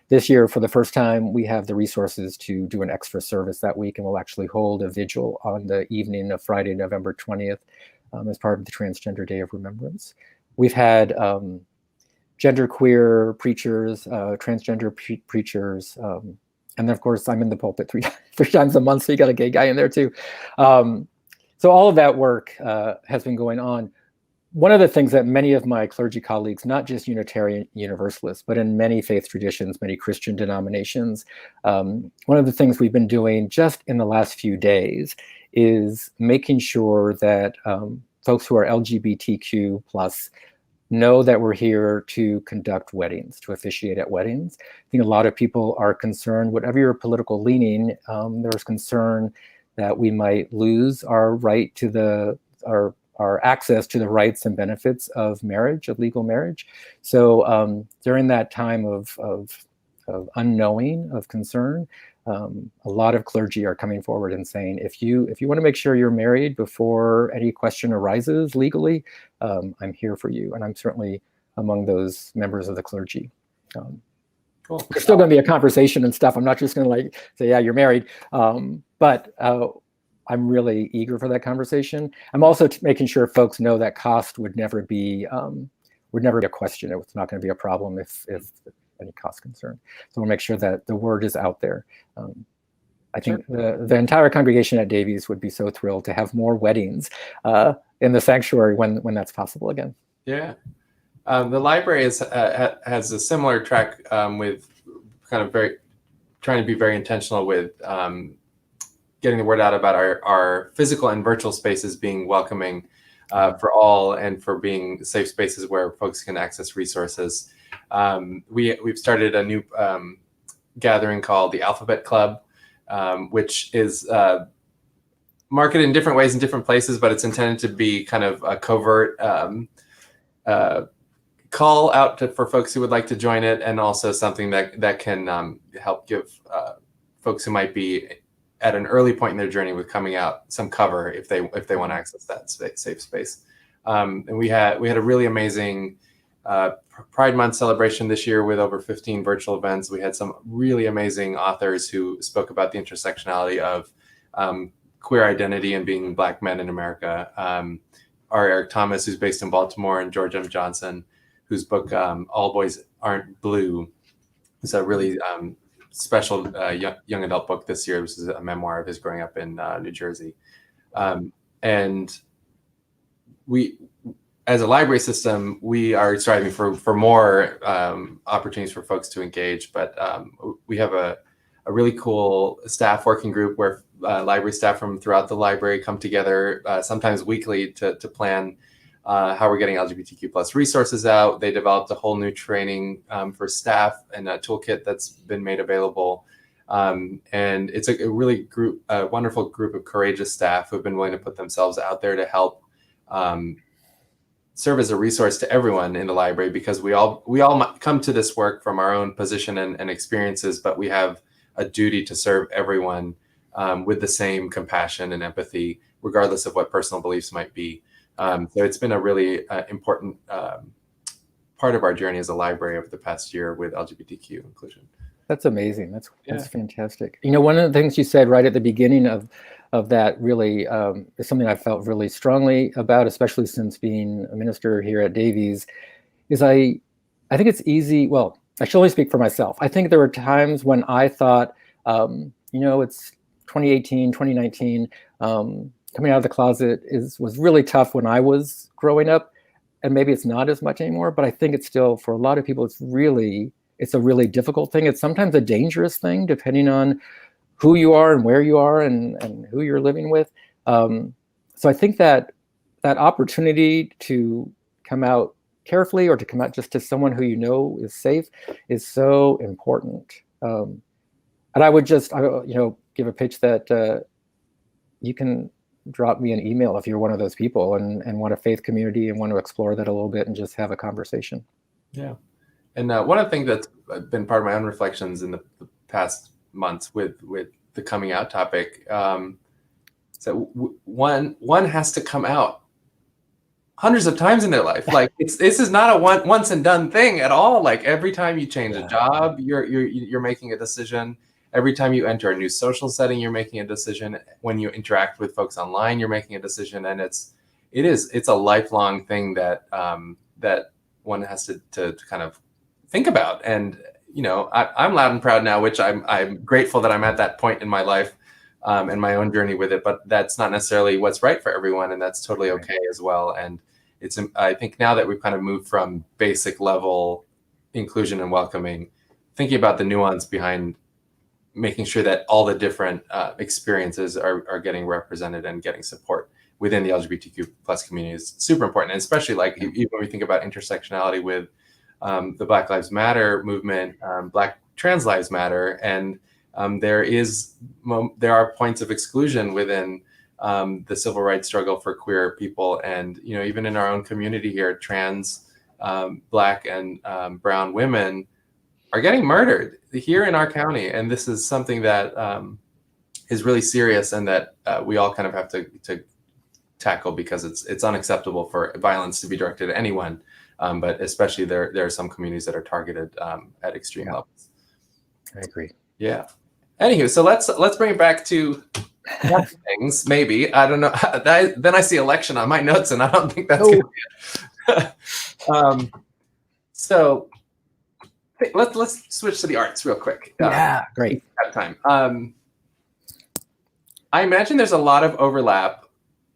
This year, for the first time, we have the resources to do an extra service that week, and we'll actually hold a vigil on the evening of Friday, November 20th, as part of the Transgender Day of Remembrance. We've had genderqueer preachers, transgender preachers, and then of course I'm in the pulpit three times a month, so you got a gay guy in there too. So all of that work has been going on. One of the things that many of my clergy colleagues, not just Unitarian Universalists, but in many faith traditions, many Christian denominations, one of the things we've been doing just in the last few days is making sure that folks who are LGBTQ plus know that we're here to conduct weddings, to officiate at weddings. I think a lot of people are concerned, whatever your political leaning, there's concern that we might lose our right to our access to the rights and benefits of marriage, of legal marriage. So during that time of unknowing, of concern, a lot of clergy are coming forward and saying, if you want to make sure you're married before any question arises legally, I'm here for you. And I'm certainly among those members of the clergy. Cool. There's still going to be a conversation and stuff. I'm not just going to like say, yeah, you're married. But I'm really eager for that conversation. I'm also making sure folks know that cost would never be a question. It's not going to be a problem if any cost concern. So we'll make sure that the word is out there. I think the entire congregation at Davies would be so thrilled to have more weddings in the sanctuary when that's possible again. Yeah. The library has a similar track with kind of trying to be very intentional with getting the word out about our physical and virtual spaces being welcoming for all and for being safe spaces where folks can access resources. We've started a new gathering called the Alphabet Club, which is marketed in different ways in different places, but it's intended to be kind of a covert call out for folks who would like to join it, and also something that can help give folks who might be at an early point in their journey with coming out some cover if they want to access that safe space. And we had a really amazing Pride Month celebration this year with over 15 virtual events. We had some really amazing authors who spoke about the intersectionality of queer identity and being Black men in America. R. Eric Thomas, who's based in Baltimore, and George M. Johnson, whose book All Boys Aren't Blue is a really special young adult book this year. This is a memoir of his growing up in New Jersey. And we, as a library system, we are striving for more opportunities for folks to engage, but we have a really cool staff working group where library staff from throughout the library come together sometimes weekly to plan how we're getting LGBTQ plus resources out. They developed a whole new training for staff and a toolkit that's been made available. And it's a really wonderful group of courageous staff who've been willing to put themselves out there to help serve as a resource to everyone in the library, because we all come to this work from our own position and experiences, but we have a duty to serve everyone with the same compassion and empathy, regardless of what personal beliefs might be. So it's been a really important part of our journey as a library over the past year with LGBTQ inclusion. That's amazing. That's fantastic. You know, one of the things you said right at the beginning of that really is something I felt really strongly about, especially since being a minister here at Davies, is I think it's easy. Well, I should only speak for myself. I think there were times when I thought, it's 2018, 2019, coming out of the closet was really tough when I was growing up, and maybe it's not as much anymore, but I think it's still, for a lot of people, it's a really difficult thing. It's sometimes a dangerous thing, depending on who you are and where you are and who you're living with. So I think that opportunity to come out carefully, or to come out just to someone who you know is safe, is so important. And I would just, give a pitch that you can drop me an email if you're one of those people and want a faith community and want to explore that a little bit and just have a conversation. Yeah. And one of the things that's been part of my own reflections in the past months with the coming out topic, so one has to come out hundreds of times in their life. Like this is not a once and done thing at all. Like every time you change a job, you're making a decision. Every time you enter a new social setting, you're making a decision. When you interact with folks online, you're making a decision, and it's a lifelong thing that that one has to kind of think about. And I'm loud and proud now, which I'm grateful that I'm at that point in my life and my own journey with it. But that's not necessarily what's right for everyone, and that's totally okay as well. And I think now that we've kind of moved from basic level inclusion and welcoming, thinking about the nuance behind making sure that all the different experiences are getting represented and getting support within the LGBTQ plus community is super important. And especially like even when we think about intersectionality with the Black Lives Matter movement, Black Trans Lives Matter, and there are points of exclusion within the civil rights struggle for queer people. And even in our own community here, trans, Black and brown women are getting murdered here in our county. And this is something that is really serious and that we all kind of have to tackle, because it's unacceptable for violence to be directed at anyone. But especially there are some communities that are targeted at extreme levels. I agree. Yeah. Anywho, so let's bring it back to things. Maybe, I don't know. Then I see election on my notes, and I don't think that's going to be it. So let's switch to the arts real quick. Great. Have time. I imagine there's a lot of overlap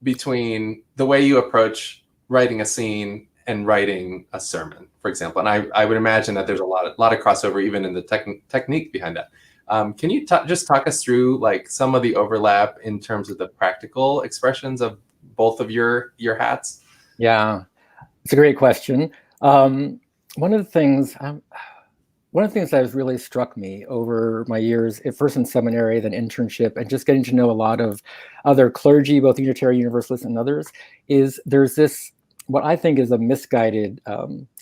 between the way you approach writing a scene and writing a sermon, for example. And I would imagine that there's a lot of crossover even in the technique behind that. Can you just talk us through like some of the overlap in terms of the practical expressions of both of your hats? Yeah, it's a great question. One of the things that has really struck me over my years, at first in seminary, then internship, and just getting to know a lot of other clergy, both Unitarian, Universalist, and others, is there's this, what I think is a misguided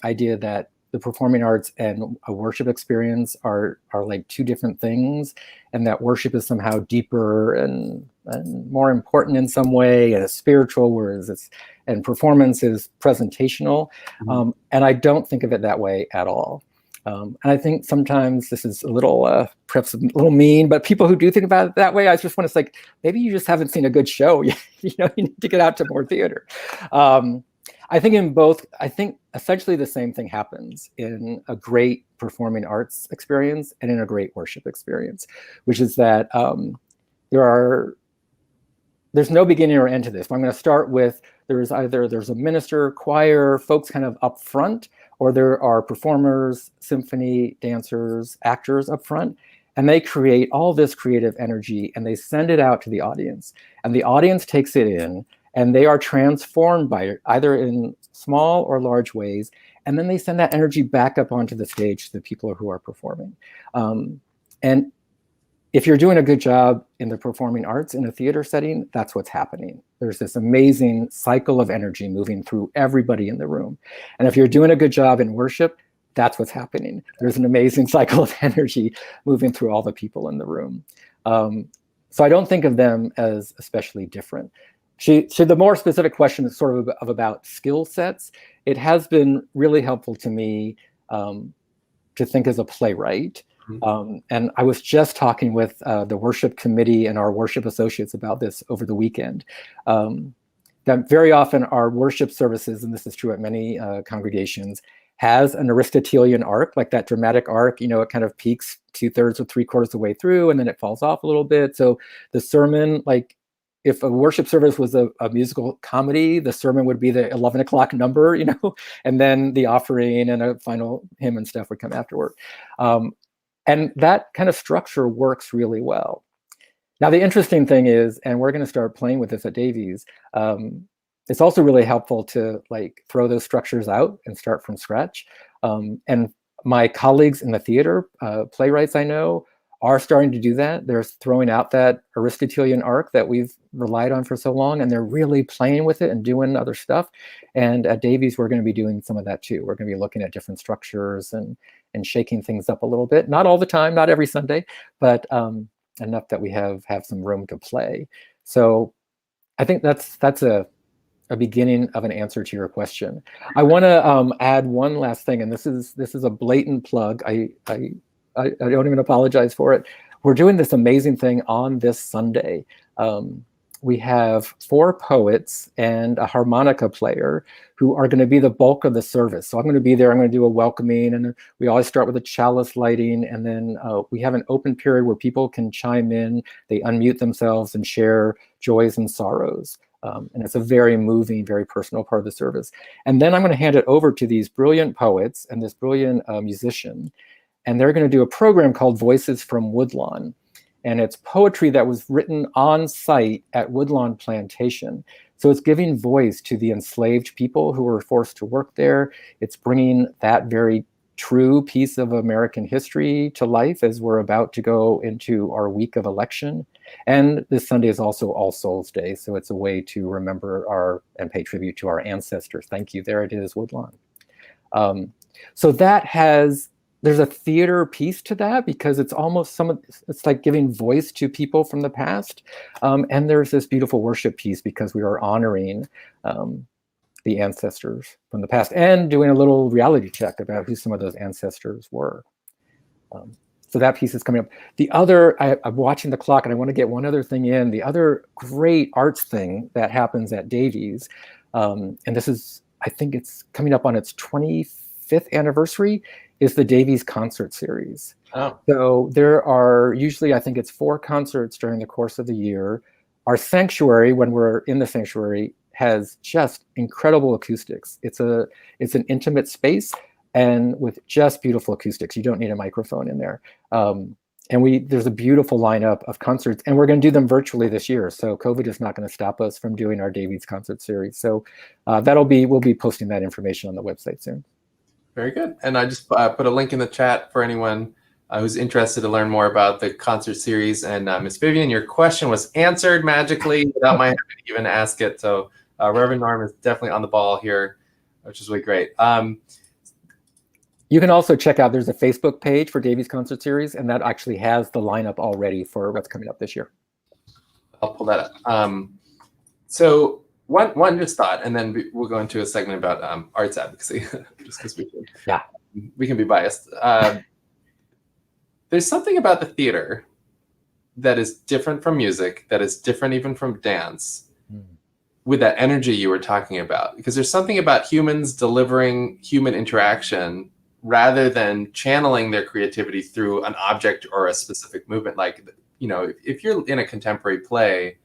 idea that the performing arts and a worship experience are like two different things, and that worship is somehow deeper and more important in some way, and spiritual, whereas and performance is presentational. Mm-hmm. And I don't think of it that way at all. And I think sometimes this is a little, perhaps a little mean, but people who do think about it that way, I just want to say, maybe you just haven't seen a good show. You need to get out to more theater. I think essentially the same thing happens in a great performing arts experience and in a great worship experience, which is that there's no beginning or end to this. But I'm going to start with there's a minister, choir, folks kind of up front, or there are performers, symphony, dancers, actors up front, and they create all this creative energy and they send it out to the audience, and the audience takes it in. And they are transformed by it, either in small or large ways. And then they send that energy back up onto the stage to the people who are performing. And if you're doing a good job in the performing arts in a theater setting, that's what's happening. There's this amazing cycle of energy moving through everybody in the room. And if you're doing a good job in worship, that's what's happening. There's an amazing cycle of energy moving through all the people in the room. So I don't think of them as especially different. So the more specific question is sort of about skill sets. It has been really helpful to me to think as a playwright. Mm-hmm. And I was just talking with the worship committee and our worship associates about this over the weekend. That very often our worship services, and this is true at many congregations, has an Aristotelian arc, like that dramatic arc. It kind of peaks 2/3 or 3/4 of the way through, and then it falls off a little bit. So the sermon, like, if a worship service was a musical comedy, the sermon would be the 11 o'clock number, and then the offering and a final hymn and stuff would come afterward. And that kind of structure works really well. Now, the interesting thing is, and we're going to start playing with this at Davies, it's also really helpful to like throw those structures out and start from scratch. And my colleagues in the theater, playwrights I know, are starting to do that. They're throwing out that Aristotelian arc that we've relied on for so long, and they're really playing with it and doing other stuff. And at Davies, we're going to be doing some of that too. We're going to be looking at different structures and shaking things up a little bit. Not all the time, not every Sunday, but enough that we have some room to play. So I think that's a beginning of an answer to your question. I want to add one last thing, and this is a blatant plug. I don't even apologize for it. We're doing this amazing thing on this Sunday. We have 4 poets and a harmonica player who are going to be the bulk of the service. So I'm going to be there. I'm going to do a welcoming, and we always start with a chalice lighting, and then we have an open period where people can chime in. They unmute themselves and share joys and sorrows. And it's a very moving, very personal part of the service. And then I'm going to hand it over to these brilliant poets and this brilliant musician. And they're going to do a program called Voices from Woodlawn. And it's poetry that was written on site at Woodlawn Plantation. So it's giving voice to the enslaved people who were forced to work there. It's bringing that very true piece of American history to life as we're about to go into our week of election. And this Sunday is also All Souls Day. So it's a way to remember and pay tribute to our ancestors. Thank you. There it is, Woodlawn. So there's a theater piece to that, because it's almost it's like giving voice to people from the past. And there's this beautiful worship piece because we are honoring the ancestors from the past and doing a little reality check about who some of those ancestors were. So that piece is coming up. The other, I'm watching the clock and I want to get one other thing in. The other great arts thing that happens at Davies, and this is, I think it's coming up on its 25th anniversary, is the Davies concert series. Oh. So there are usually, I think it's 4 concerts during the course of the year. Our sanctuary, when we're in the sanctuary, has just incredible acoustics. It's an intimate space, and with just beautiful acoustics. You don't need a microphone in there. And there's a beautiful lineup of concerts, and we're going to do them virtually this year. So COVID is not going to stop us from doing our Davies concert series. So we'll be posting that information on the website soon. Very good. And I just put a link in the chat for anyone who's interested to learn more about the concert series. And Ms. Vivian, your question was answered magically without my having to even ask it. So Reverend Norm is definitely on the ball here, which is really great. You can also check out, there's a Facebook page for Davies Concert Series, and that actually has the lineup already for what's coming up this year. I'll pull that up. So one just thought, and then we'll go into a segment about arts advocacy, just because we can be biased. There's something about the theater that is different from music, that is different even from dance, with that energy you were talking about. Because there's something about humans delivering human interaction rather than channeling their creativity through an object or a specific movement. Like, if you're in a contemporary play,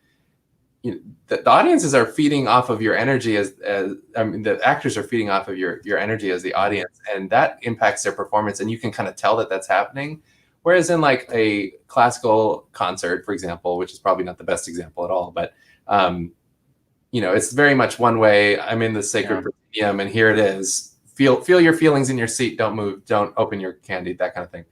the audiences are feeding off of your energy the actors are feeding off of your energy as the audience, and that impacts their performance, and you can kind of tell that that's happening. Whereas in like a classical concert, for example, which is probably not the best example at all, but it's very much one way. I'm in the sacred proscenium, and here it is. Feel your feelings in your seat. Don't move. Don't open your candy. That kind of thing.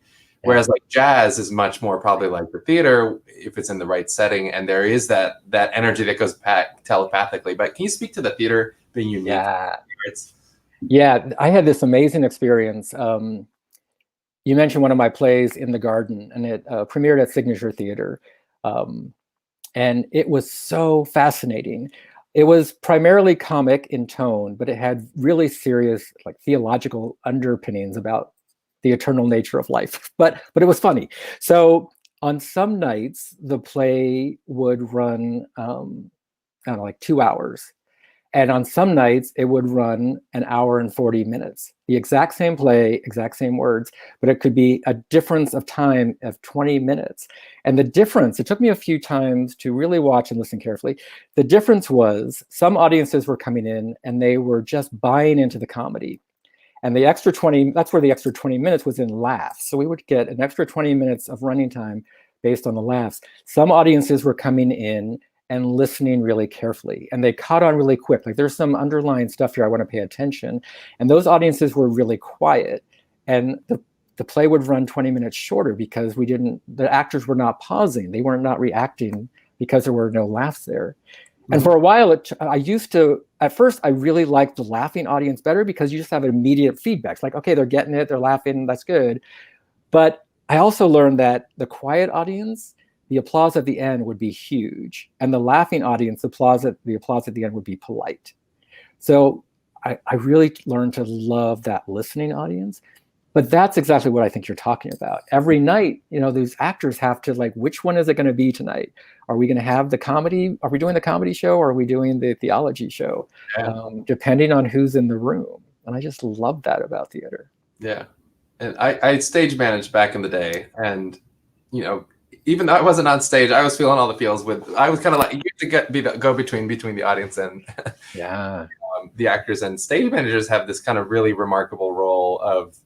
Whereas like jazz is much more probably like the theater if it's in the right setting, and there is that energy that goes back telepathically. But can you speak to the theater being unique? Yeah, I had this amazing experience. You mentioned one of my plays, In the Garden, and it premiered at Signature Theater. And it was so fascinating. It was primarily comic in tone, but it had really serious like theological underpinnings about the eternal nature of life, but it was funny. So on some nights, the play would run, like 2 hours. And on some nights, it would run 1 hour and 40 minutes. The exact same play, exact same words, but it could be a difference of time of 20 minutes. And the difference, it took me a few times to really watch and listen carefully. The difference was some audiences were coming in and they were just buying into the comedy. And the extra 20, that's where the extra 20 minutes was in laughs. So we would get an extra 20 minutes of running time based on the laughs. Some audiences were coming in and listening really carefully, and they caught on really quick. Like there's some underlying stuff here, I want to pay attention. And those audiences were really quiet. And the the play would run 20 minutes shorter because the actors were not pausing. They were not reacting because there were no laughs there. And for a while, at first, I really liked the laughing audience better because you just have immediate feedback. It's like, okay, they're getting it, they're laughing, that's good. But I also learned that the quiet audience, the applause at the end would be huge. And the laughing audience, the applause at the end would be polite. So I really learned to love that listening audience. But that's exactly what I think you're talking about. Every night, these actors have to which one is it going to be tonight? Are we going to have the comedy? Are we doing the comedy show or are we doing the theology show? Yeah. Depending on who's in the room. And I just love that about theater. Yeah. And I stage managed back in the day. And, even though I wasn't on stage, I was feeling all the feels I was kind of like, you have to be the go-between between the audience and the actors. And stage managers have this kind of really remarkable role of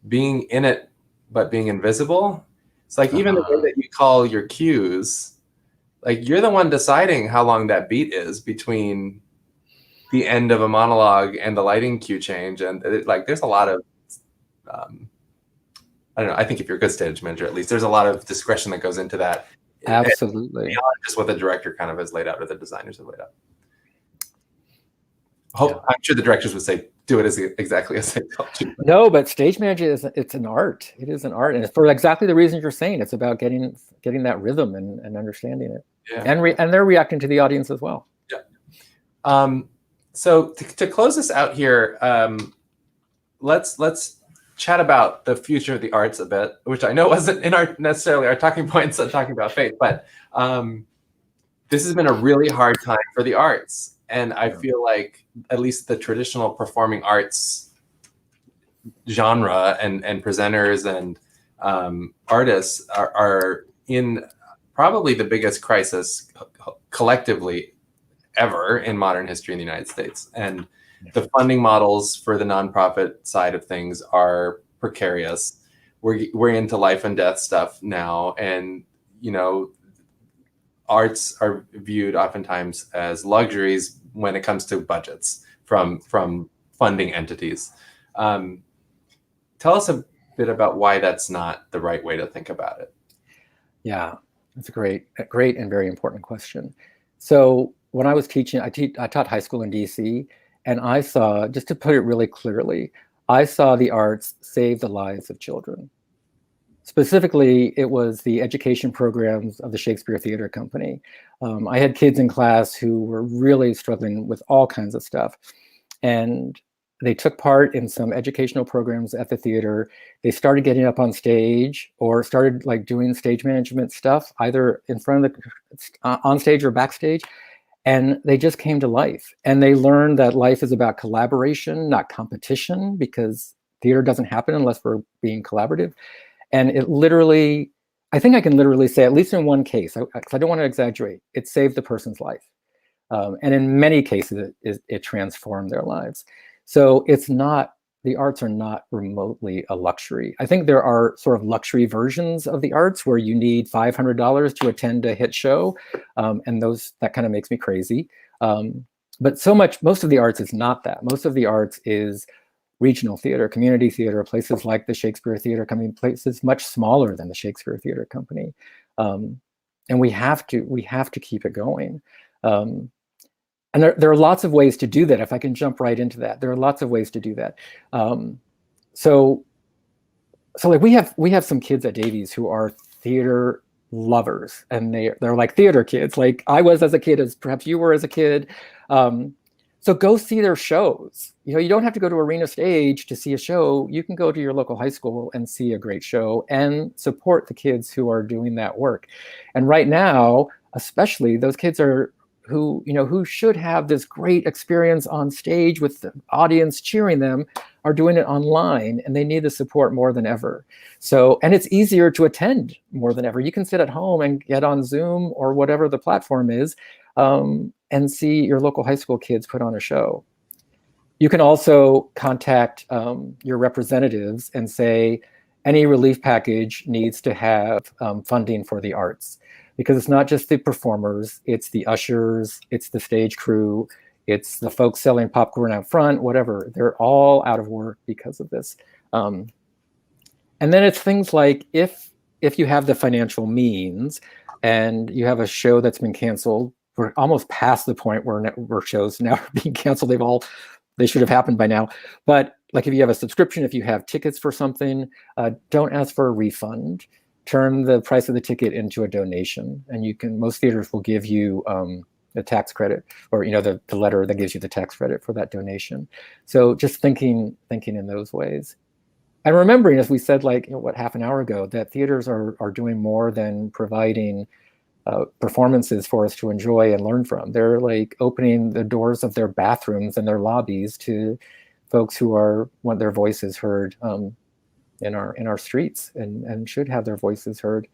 being in it, but being invisible. It's like even the way that you call your cues, you're the one deciding how long that beat is between the end of a monologue and the lighting cue change. And there's a lot of, I don't know, I think if you're a good stage manager, at least there's a lot of discretion that goes into that. Absolutely. Beyond just what the director kind of has laid out or the designers have laid out. I'm sure the directors would say, do it exactly as they told you. No, but stage management it's an art. It is an art, and it's for exactly the reasons you're saying. It's about getting that rhythm and understanding it, and they're reacting to the audience as well. Yeah. So to close this out here, let's chat about the future of the arts a bit, which I know wasn't necessarily our talking points on talking about faith, but this has been a really hard time for the arts. And I feel like at least the traditional performing arts genre and presenters and artists are in probably the biggest crisis collectively ever in modern history in the United States. And the funding models for the nonprofit side of things are precarious. We're into life and death stuff now. And, arts are viewed oftentimes as luxuries when it comes to budgets from funding entities. Tell us a bit about why that's not the right way to think about it. Yeah, that's a great and very important question. So when I was teaching, I taught high school in DC, and I saw, just to put it really clearly, I saw the arts save the lives of children. Specifically, it was the education programs of the Shakespeare Theater Company. I had kids in class who were really struggling with all kinds of stuff. And they took part in some educational programs at the theater. They started getting up on stage or started doing stage management stuff, either in front of on stage or backstage. And they just came to life. And they learned that life is about collaboration, not competition, because theater doesn't happen unless we're being collaborative. And it literally, I think I can literally say, at least in one case, because I don't want to exaggerate, it saved the person's life. And in many cases, it transformed their lives. So the arts are not remotely a luxury. I think there are sort of luxury versions of the arts where you need $500 to attend a hit show. And that kind of makes me crazy. But most of the arts is not that. Most of the arts is regional theater, community theater, places like the Shakespeare Theater Company, places much smaller than the Shakespeare Theater Company. And we have to keep it going. And there are lots of ways to do that. If I can jump right into that, there are lots of ways to do that. So we have some kids at Davies who are theater lovers, and they're like theater kids, like I was as a kid, as perhaps you were as a kid. So go see their shows. You don't have to go to Arena Stage to see a show. You can go to your local high school and see a great show and support the kids who are doing that work. And right now, especially, those kids who should have this great experience on stage with the audience cheering them are doing it online, and they need the support more than ever. And it's easier to attend more than ever. You can sit at home and get on Zoom or whatever the platform is, and see your local high school kids put on a show. You can also contact your representatives and say, any relief package needs to have funding for the arts, because it's not just the performers, it's the ushers, it's the stage crew, it's the folks selling popcorn out front, whatever. They're all out of work because of this. And then it's things like if you have the financial means and you have a show that's been canceled, we're almost past the point where shows now are being canceled. They should have happened by now. But like if you have a subscription, if you have tickets for something, don't ask for a refund. Turn the price of the ticket into a donation, and most theaters will give you a tax credit, or the letter that gives you the tax credit for that donation. So just thinking in those ways. And remembering, as we said, half an hour ago, that theaters are doing more than providing performances for us to enjoy and learn from. They're like opening the doors of their bathrooms and their lobbies to folks who want their voices heard in our streets and should have their voices heard.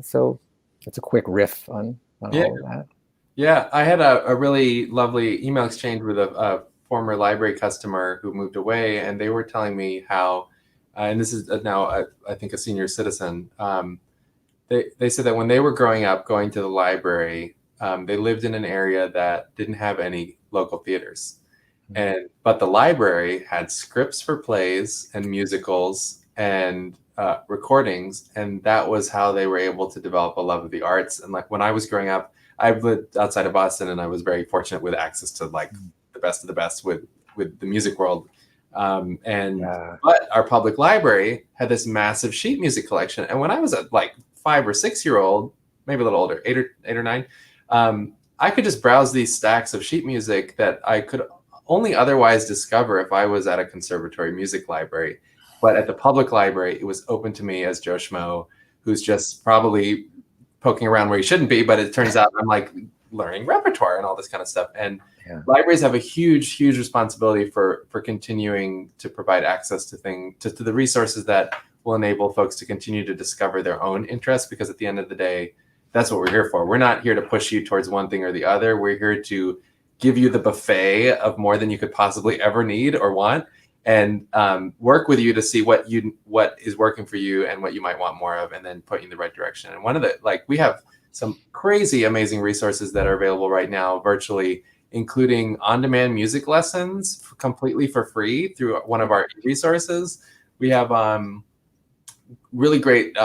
So it's a quick riff on all of that. Yeah, I had a really lovely email exchange with a former library customer who moved away, and they were telling me how, and this is now I think a senior citizen, they said that when they were growing up going to the library, they lived in an area that didn't have any local theaters. But the library had scripts for plays and musicals and recordings, and that was how they were able to develop a love of the arts. And like when I was growing up, I lived outside of Boston, and I was very fortunate with access to like the best of the best with the music world. But our public library had this massive sheet music collection, and when I was a 5 or 6 year old, maybe a little older, eight or nine, I could just browse these stacks of sheet music that I could only otherwise discover if I was at a conservatory music library. But at the public library, it was open to me as Joe Schmo, who's just probably poking around where he shouldn't be. But it turns out I'm like learning repertoire and all this kind of stuff. And libraries have a huge responsibility for continuing to provide access to the resources that will enable folks to continue to discover their own interests. Because at the end of the day, that's what we're here for. We're not here to push you towards one thing or the other. We're here to give you the buffet of more than you could possibly ever need or want, and work with you to see what is working for you and what you might want more of, and then put you in the right direction. And one of we have some crazy amazing resources that are available right now virtually, including on-demand music lessons completely for free through one of our resources. We have really great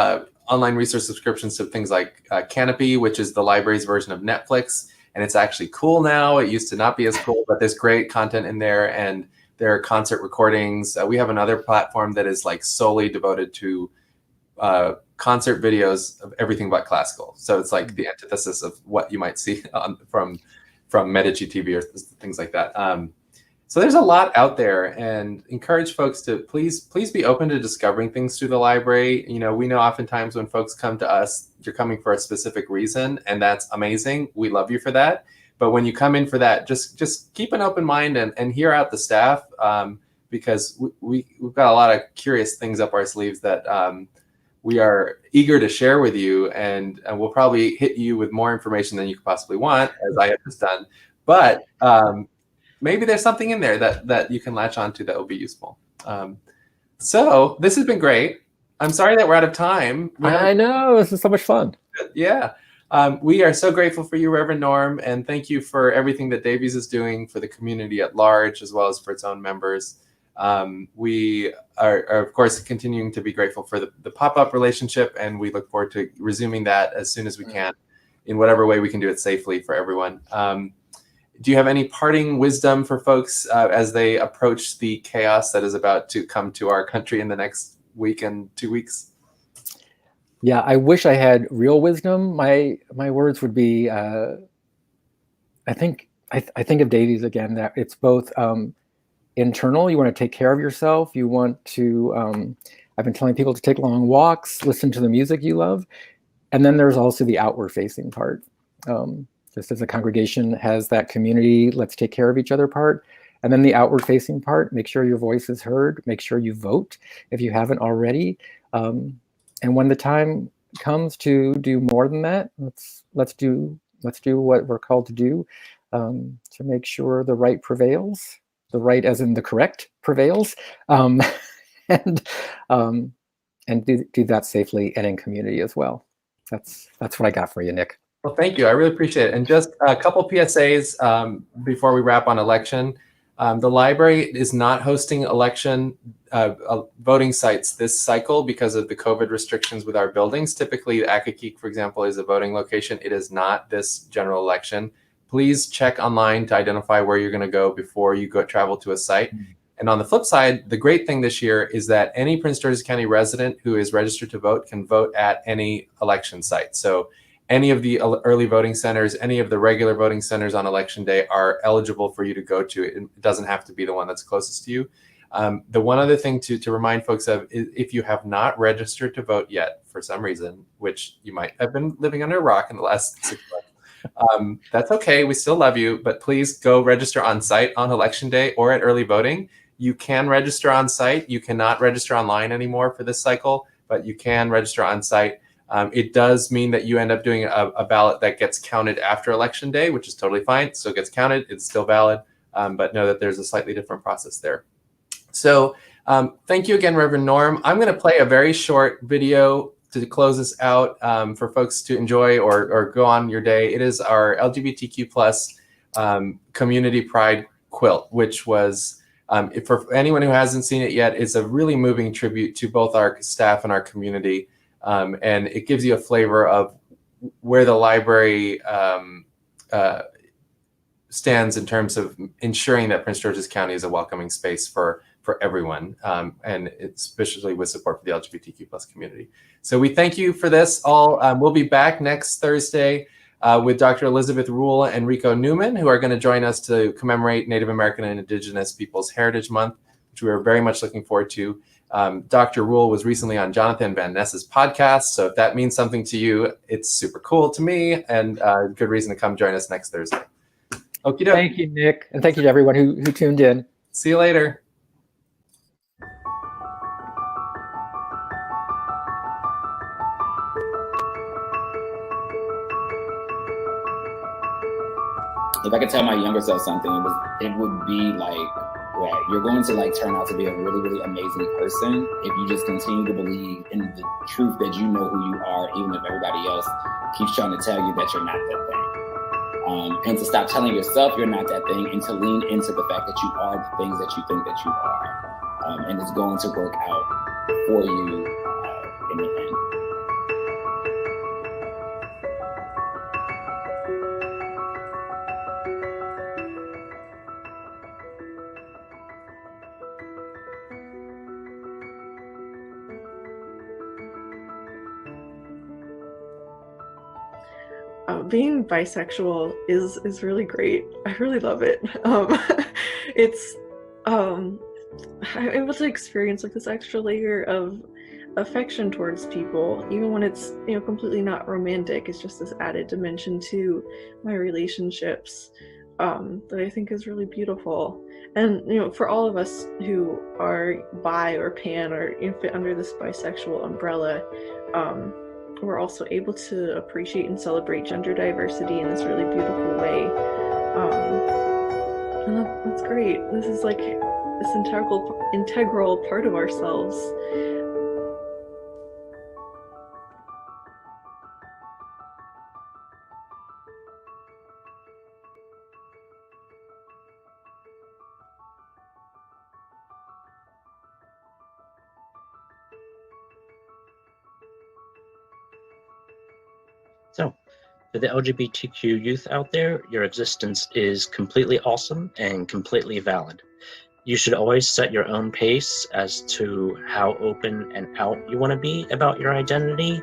online resource subscriptions to things like Canopy, which is the library's version of Netflix. And it's actually cool now. It used to not be as cool, but there's great content in there. And there are concert recordings. We have another platform that is solely devoted to concert videos of everything but classical. So it's like the antithesis of what you might see from Medici TV or things like that. So there's a lot out there, and encourage folks to please be open to discovering things through the library. We know oftentimes when folks come to us, you're coming for a specific reason, and that's amazing. We love you for that. But when you come in for that, just keep an open mind and hear out the staff, because we've got a lot of curious things up our sleeves that we are eager to share with you, and we'll probably hit you with more information than you could possibly want, as I have just done. But maybe there's something in there that you can latch onto that will be useful. So this has been great. I'm sorry that we're out of time. I know, this is so much fun. Yeah. We are so grateful for you, Reverend Norm, and thank you for everything that Davies is doing for the community at large, as well as for its own members. We are, of course, continuing to be grateful for the pop-up relationship, and we look forward to resuming that as soon as we can, in whatever way we can do it safely for everyone. Do you have any parting wisdom for folks as they approach the chaos that is about to come to our country in the next week and 2 weeks? Yeah, I wish I had real wisdom. My words would be, I think of Davies again, that it's both internal. You want to take care of yourself. You want to, I've been telling people to take long walks, listen to the music you love. And then there's also the outward facing part. Just as a congregation has that community, let's take care of each other part. And then the outward facing part, make sure your voice is heard, make sure you vote if you haven't already. And when the time comes to do more than that, let's do what we're called to do, to make sure the right prevails, the right as in the correct prevails, and do that safely and in community as well. That's what I got for you, Nick. Well, thank you. I really appreciate it. And just a couple PSAs before we wrap on election. The library is not hosting election voting sites this cycle because of the COVID restrictions with our buildings. Typically, Accokeek, for example, is a voting location. It is not this general election. Please check online to identify where you're going to go before you go travel to a site. And on the flip side, the great thing this year is that any Prince George's County resident who is registered to vote can vote at any election site. So any of the early voting centers, any of the regular voting centers on election day are eligible for you to go to. It doesn't have to be the one that's closest to you. The one other thing to remind folks of is if you have not registered to vote yet for some reason, which you might have been living under a rock in the last 6 months, that's okay. We still love you, but please go register on site on election day or at early voting. You can register on site. You cannot register online anymore for this cycle, but you can register on site. It does mean that you end up doing a ballot that gets counted after election day, which is totally fine. It still gets counted. It's still valid, but know that there's a slightly different process there. So thank you again, Reverend Norm. I'm going to play a very short video to close this out for folks to enjoy or go on your day. It is our LGBTQ plus community pride quilt, which was, for anyone who hasn't seen it yet, it's a really moving tribute to both our staff and our community. And it gives you a flavor of where the library stands in terms of ensuring that Prince George's County is a welcoming space for everyone, and especially with support for the LGBTQ plus community. So we thank you for this all. We'll be back next Thursday with Dr. Elizabeth Rule and Rico Newman, who are going to join us to commemorate Native American and Indigenous Peoples Heritage Month, which we are very much looking forward to. Dr. Rule was recently on Jonathan Van Ness's podcast, so if that means something to you, it's super cool to me, and good reason to come join us next Thursday. Okie doke. Thank you, Nick, and thank you to everyone who tuned in. See you later. If I could tell my younger self something, it would be like, right, you're going to like turn out to be a really, really amazing person if you just continue to believe in the truth that you know who you are, even if everybody else keeps trying to tell you that you're not that thing. And to stop telling yourself you're not that thing and to lean into the fact that you are the things that you think that you are. And it's going to work out for you in the end. Being bisexual is really great. I really love it. It's I'm able to experience like this extra layer of affection towards people, even when it's, you know, completely not romantic. It's just this added dimension to my relationships that I think is really beautiful. And, you know, for all of us who are bi or pan or, you know, fit under this bisexual umbrella, we're also able to appreciate and celebrate gender diversity in this really beautiful way. And that's great. This is like this integral part of ourselves. So, for the LGBTQ youth out there, your existence is completely awesome and completely valid. You should always set your own pace as to how open and out you want to be about your identity,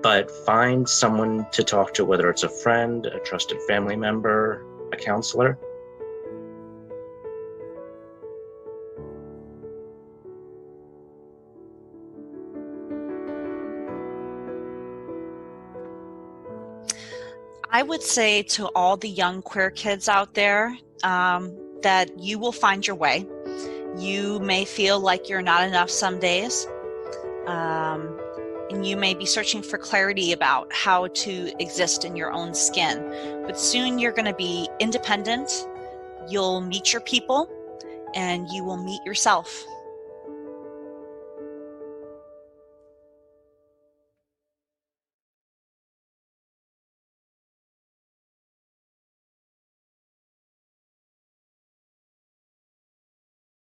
but find someone to talk to, whether it's a friend, a trusted family member, a counselor. I would say to all the young queer kids out there that you will find your way. You may feel like you're not enough some days, and you may be searching for clarity about how to exist in your own skin. But soon you're going to be independent, you'll meet your people, and you will meet yourself.